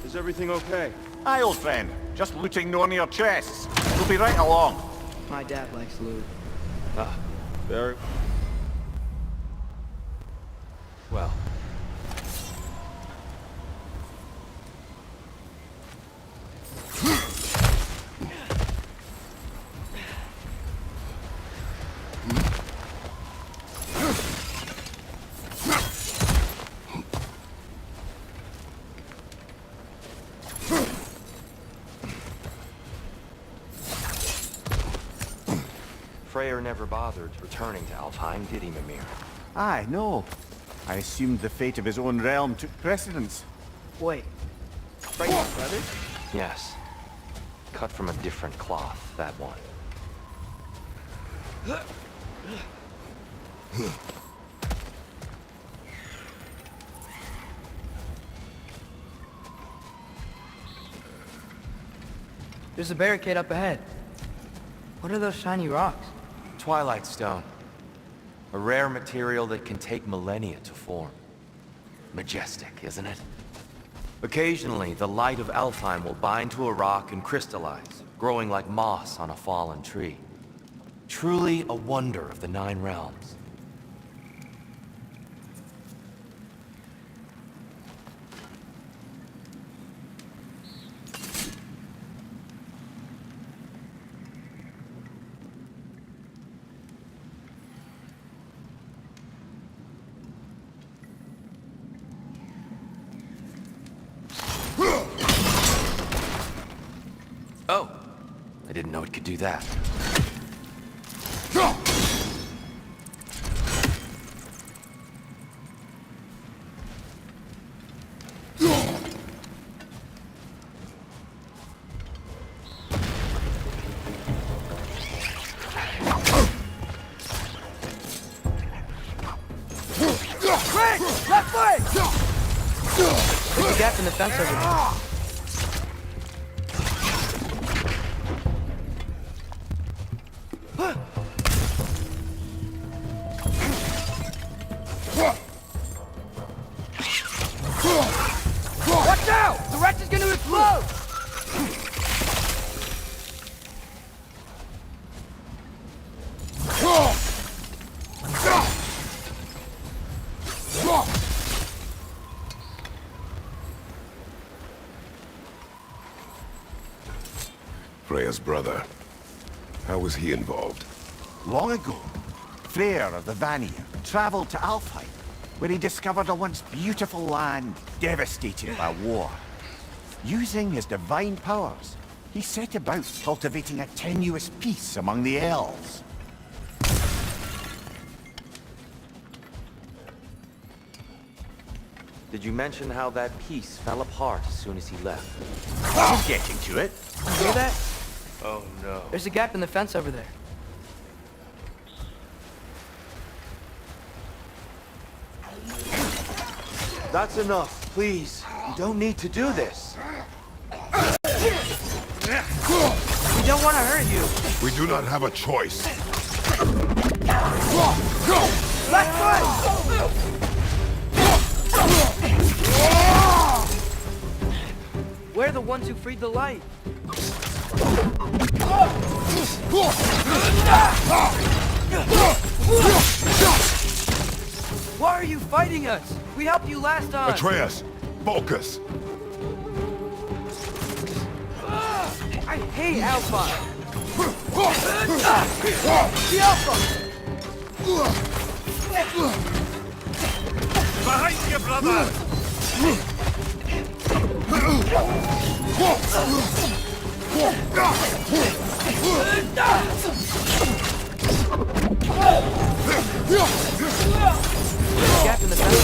Is everything okay? Aye, old friend. Just looting no near chests. We'll be right along. My dad likes loot. Ah, very well. Freyr never bothered returning to Alfheim, did he, Mimir? Aye, no. I assumed the fate of his own realm took precedence. Wait. Freya's brother? Yes. Cut from a different cloth, that one. There's a barricade up ahead. What are those shiny rocks? Twilight stone. A rare material that can take millennia to form. Majestic, isn't it? Occasionally, the light of Alfheim will bind to a rock and crystallize, growing like moss on a fallen tree. Truly a wonder of the Nine Realms. Oh, I didn't know it could do that. Left leg! There's a gap in the fence over there. Watch out! The wretch is gonna explode! Freya's brother. How was he involved? Long ago, Freyr of the Vanir traveled to Alfheim, where he discovered a once beautiful land devastated by war. Using his divine powers, he set about cultivating a tenuous peace among the elves. Did you mention how that piece fell apart as soon as he left? Just getting to it. You hear that? Oh no. There's a gap in the fence over there. That's enough, please. You don't need to do this. We don't want to hurt you. We do not have a choice. Left foot! We're the ones who freed the light. Why are you fighting us? We helped you last time. Atreus, focus. I hate Alpha. The Alpha. Behind you, brother! Gap in the fence.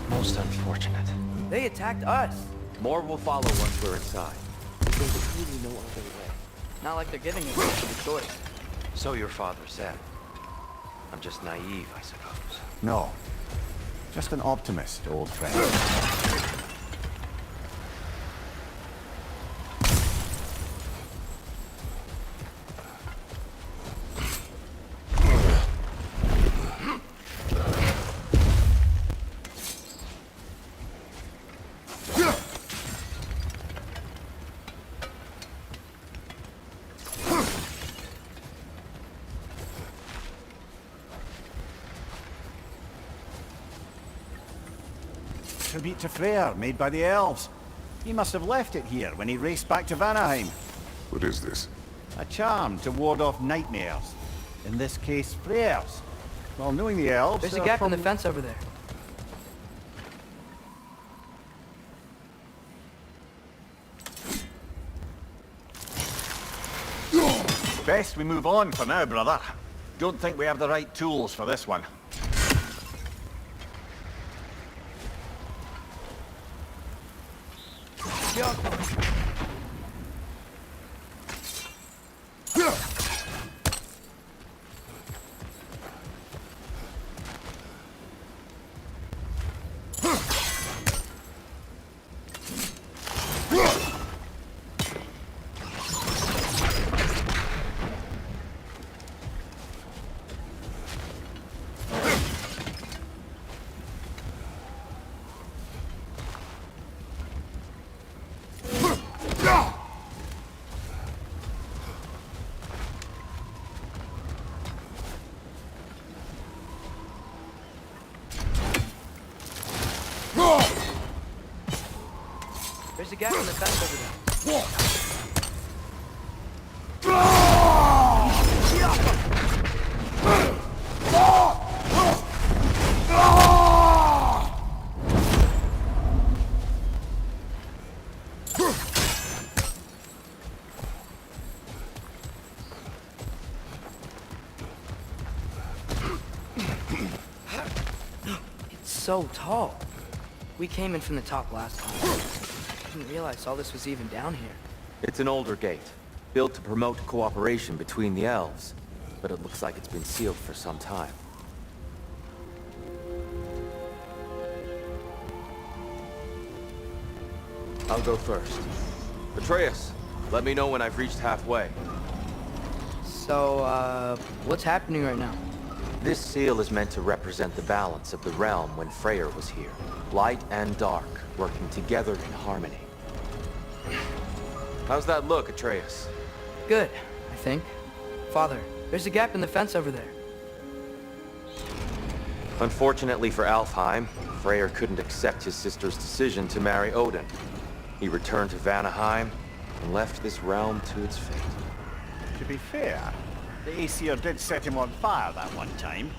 Most unfortunate. They attacked us. More will follow once we're inside. There's really no other way. Not like they're giving us a choice. So your father said. I'm just naive, I suppose. No, just an optimist, old friend. Tribute to Freyr, made by the elves. He must have left it here when he raced back to Vanaheim. What is this? A charm to ward off nightmares. In this case, Freyr's. Well, knowing the elves... There's a gap in the fence over there. Best we move on for now, brother. Don't think we have the right tools for this one. There's a gap in the fence over there. It's so tall. We came in from the top last time. I didn't realize all this was even down here. It's an older gate, built to promote cooperation between the elves, but it looks like it's been sealed for some time. I'll go first. Atreus, let me know when I've reached halfway. So, what's happening right now? This seal is meant to represent the balance of the realm when Freyr was here. Light and dark, working together in harmony. How's that look, Atreus? Good, I think. Father, there's a gap in the fence over there. Unfortunately for Alfheim, Freyr couldn't accept his sister's decision to marry Odin. He returned to Vanaheim and left this realm to its fate. To be fair, the Aesir did set him on fire that one time.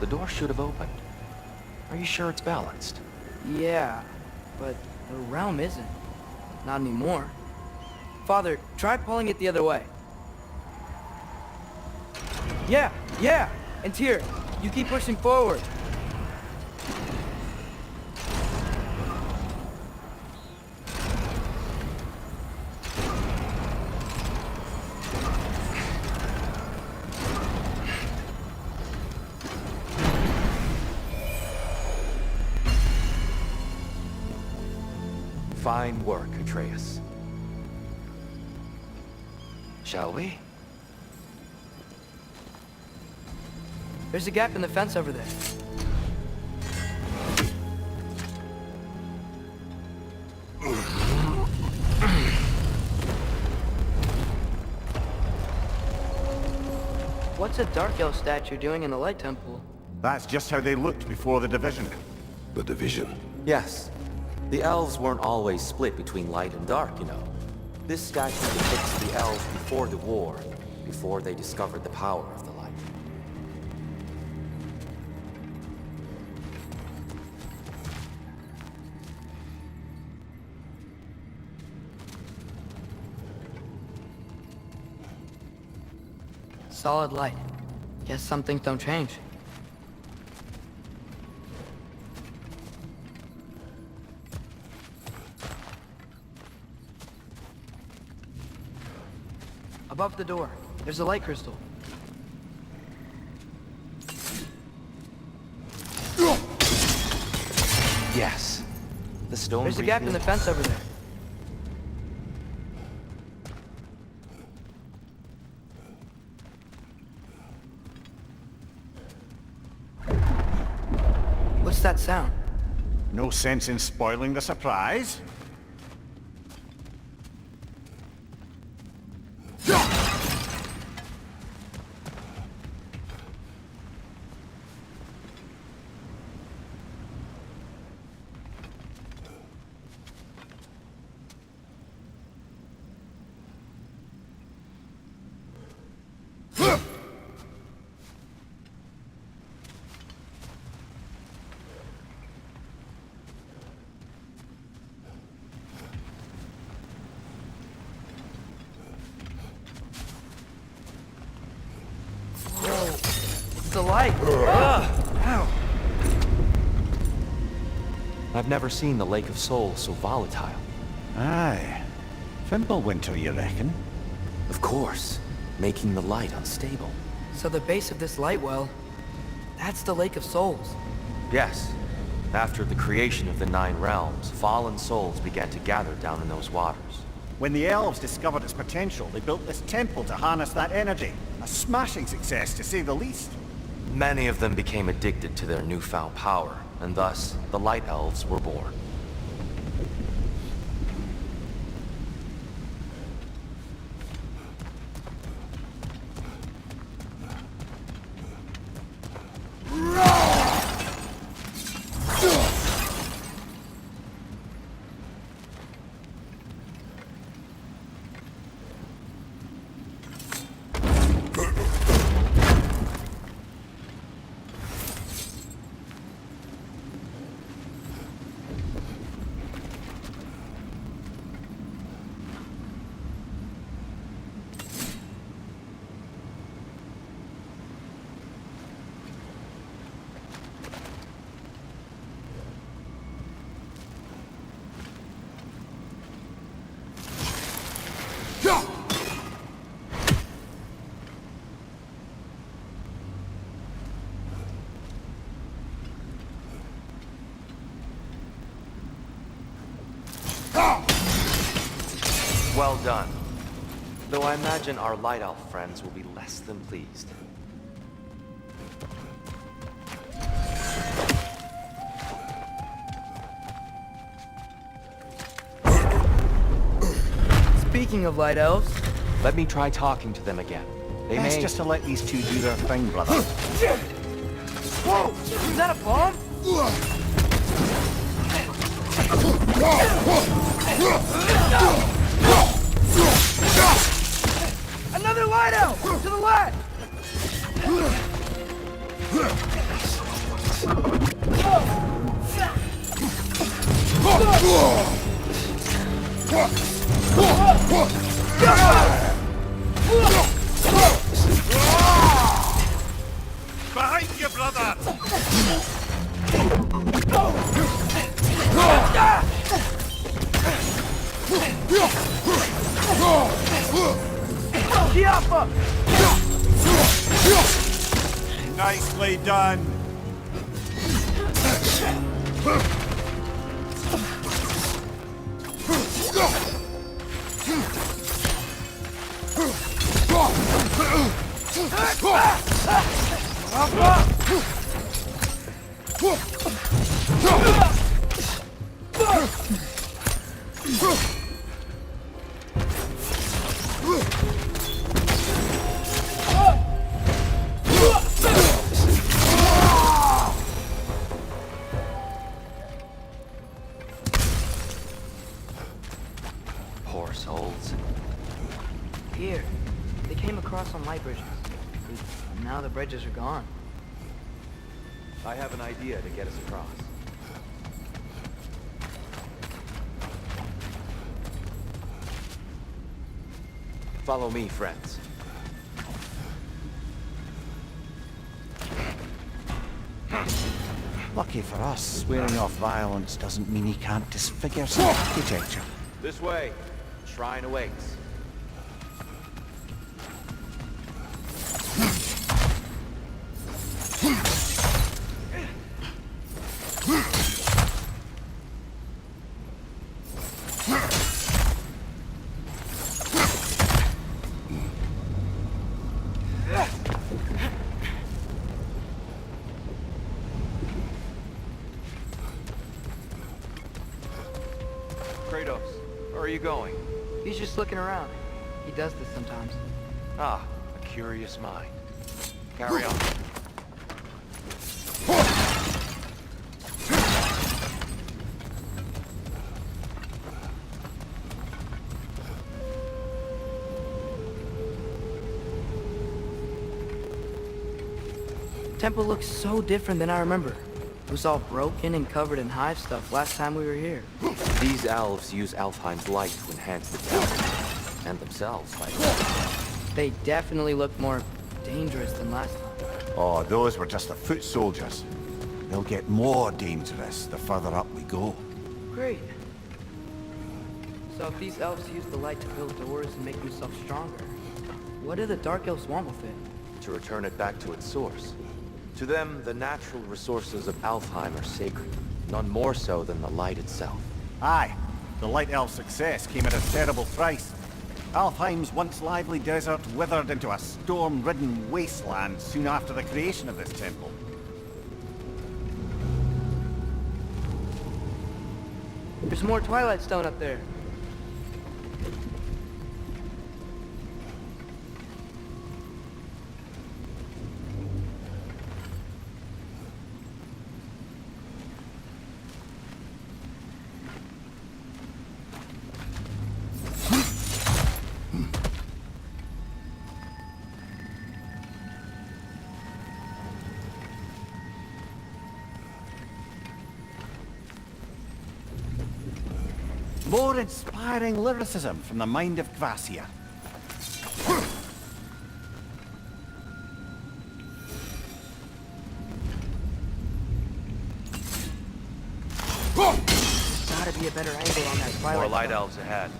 The door should have opened. Are you sure it's balanced? Yeah, but the realm isn't. Not anymore. Father, try pulling it the other way. Yeah! And Tyr, you keep pushing forward. Fine work, Atreus. Shall we? There's a gap in the fence over there. What's a Dark Elf statue doing in the Light Temple? That's just how they looked before the division. The division? Yes. The elves weren't always split between light and dark, you know. This statue depicts the elves before the war, before they discovered the power of the light. Solid light. Guess some things don't change. Above the door, there's a light crystal. Yes. The stone. There's a gap in the fence over there. What's that sound? No sense in spoiling the surprise. The light! Ow! I've never seen the Lake of Souls so volatile. Aye. Fimbulwinter, you reckon? Of course, making the light unstable. So the base of this light well, that's the Lake of Souls. Yes. After the creation of the Nine Realms, fallen souls began to gather down in those waters. When the elves discovered its potential, they built this temple to harness that energy. A smashing success, to say the least. Many of them became addicted to their newfound power, and thus, the Light Elves were born. Well done. Though I imagine our Light Elf friends will be less than pleased. Speaking of Light Elves... Let me try talking to them again. They Best may... just to let these two do their thing, brother. Whoa! Is that a bomb? Another Light Elf! To the left! Behind you, brother! Nicely done. Poor souls. Here. They came across on light bridges. Now the bridges are gone. I have an idea to get us across. Follow me, friends. Lucky for us, swearing off violence doesn't mean he can't disfigure some architecture. This way. Shrine awaits. Kratos, where are you going? He's just looking around. He does this sometimes. Ah, a curious mind. Carry on. Temple looks so different than I remember. It was all broken and covered in hive stuff last time we were here. These elves use Alfheim's light to enhance the temple. And themselves, by the way. They definitely look more dangerous than last time. Oh, those were just the foot soldiers. They'll get more dangerous the further up we go. Great. So if these elves use the light to build doors and make themselves stronger, what do the Dark Elves want with it? To return it back to its source. To them, the natural resources of Alfheim are sacred, none more so than the light itself. Aye, the Light Elf success came at a terrible price. Alfheim's once lively desert withered into a storm-ridden wasteland soon after the creation of this temple. There's more Twilight Stone up there. More inspiring lyricism from the mind of Kvasia. There's gotta be a better angle on that Twilight More light Stone. elves ahead.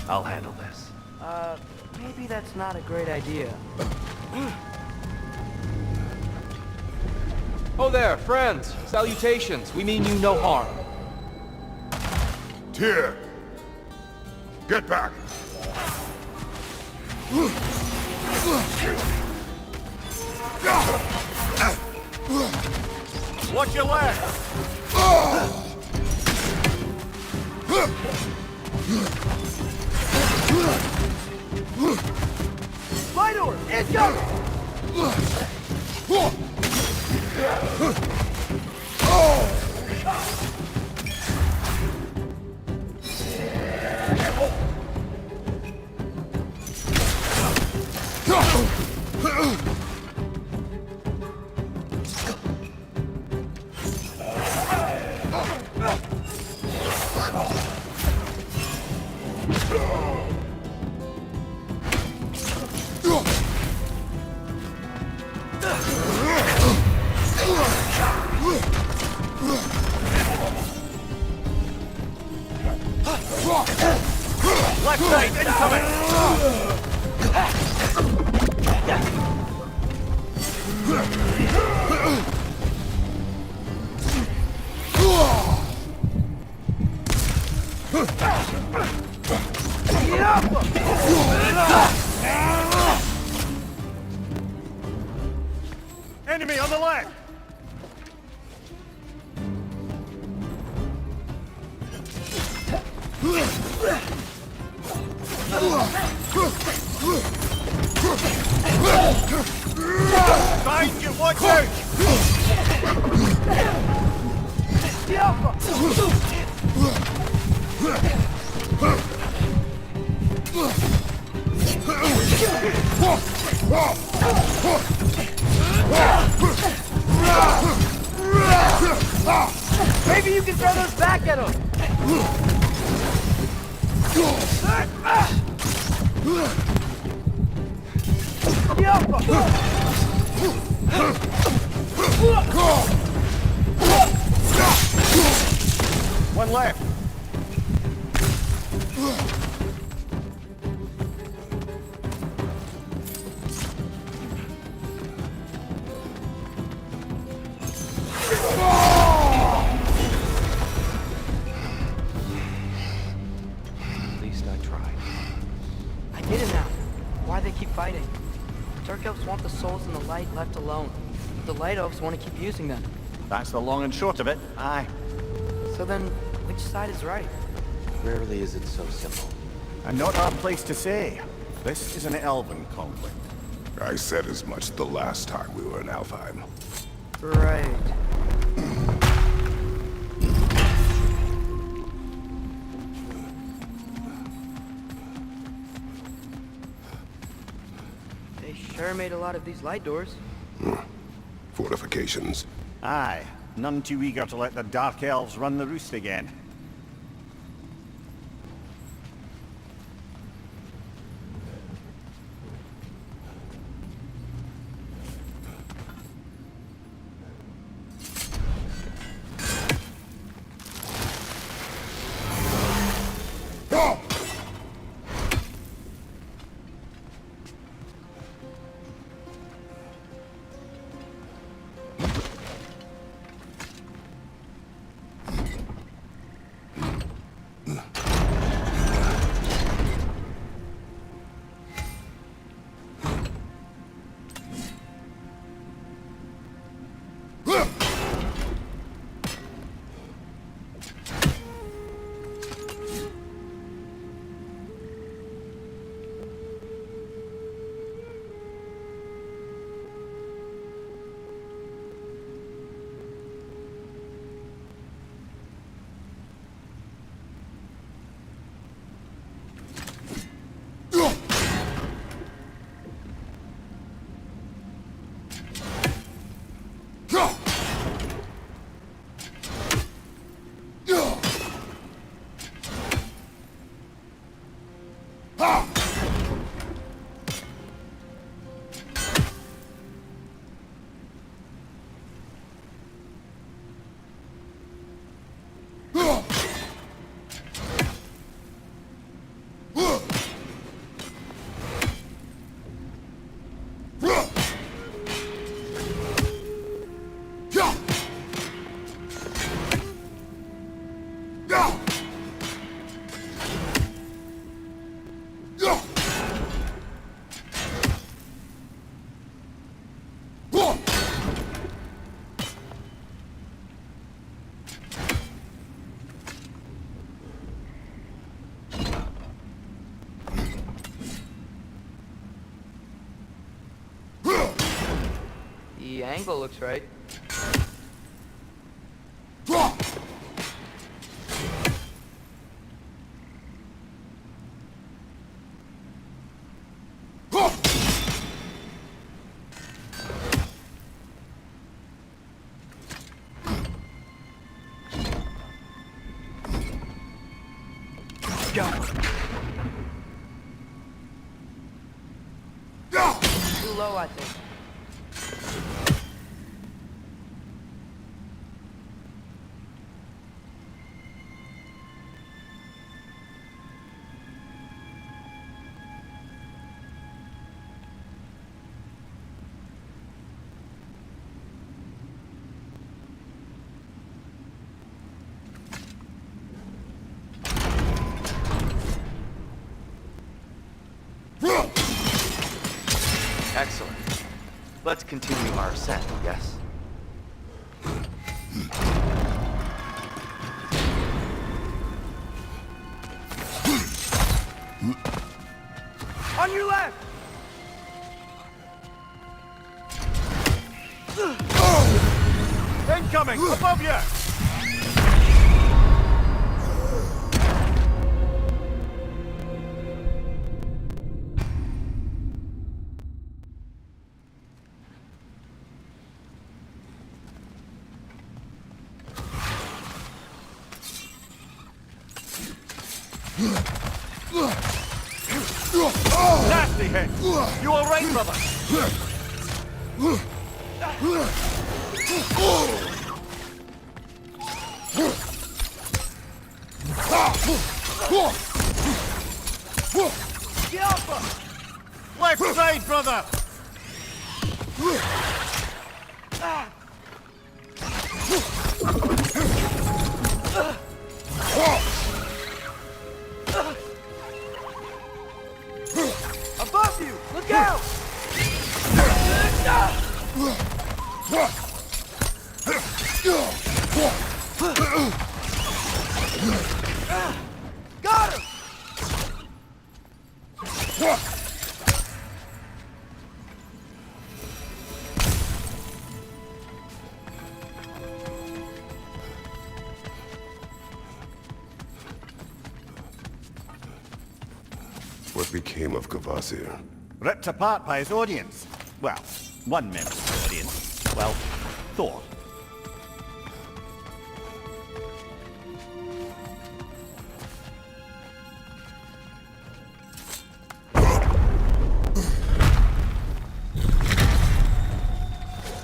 I'll handle this. Maybe that's not a great idea. Oh there, friends! Salutations! We mean you no harm. Tyr! Get back! Watch your left! Light orb! Incoming! Left side, incoming! Enemy on the left! Find you, watch out! Maybe you can throw those back at him! One left. At least I tried. I get it now. Why they keep fighting. Dark Elves want the souls in the light left alone. But the Light Elves want to keep using them. That's the long and short of it, aye. So then, which side is right? Rarely is it so simple. And not our place to say. This is an elven conflict. I said as much the last time we were in Alfheim. Right. They sure made a lot of these light doors. Fortifications. Aye, none too eager to let the Dark Elves run the roost again. angle looks right. Too low, I think. Excellent. Let's continue our ascent, yes? On your left! Incoming! Above you! Nasty hit! You all right, brother? Get off! Left side, brother! Above you! Look out! Got him! What became of Kvasir? Ripped apart by his audience. Well, one member of the audience. Well, Thor.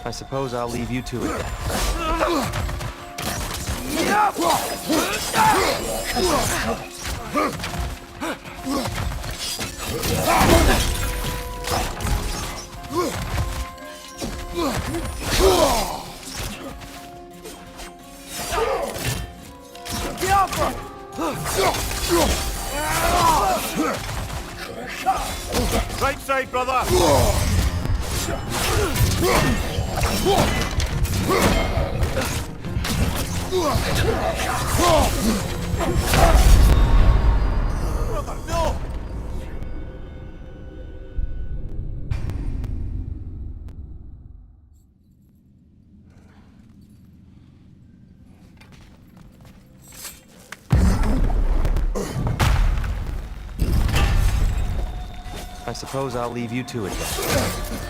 I suppose I'll leave you to it then. Right side, brother! Brother, no! I suppose I'll leave you to it then.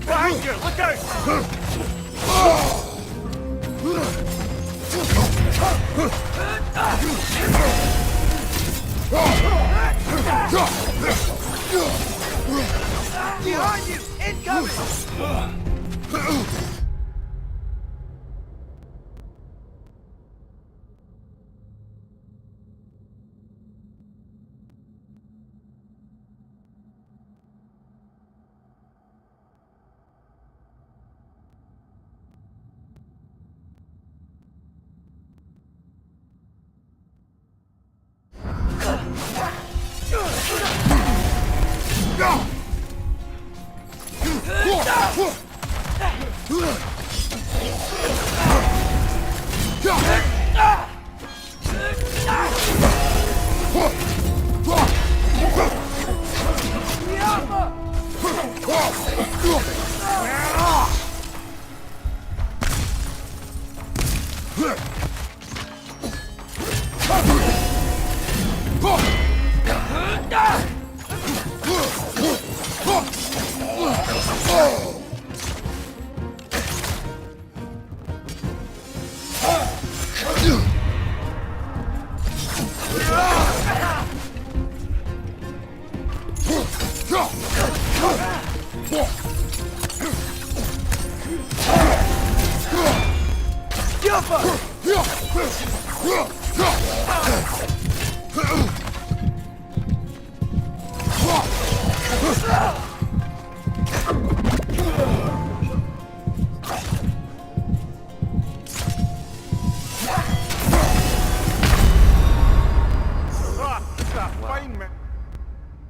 Behind you! Look out! Behind you! Incoming!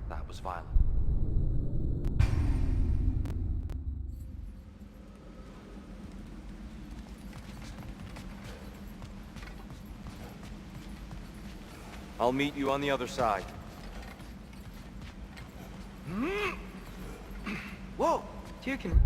That was violent. I'll meet you on the other side. Whoa! Tyr can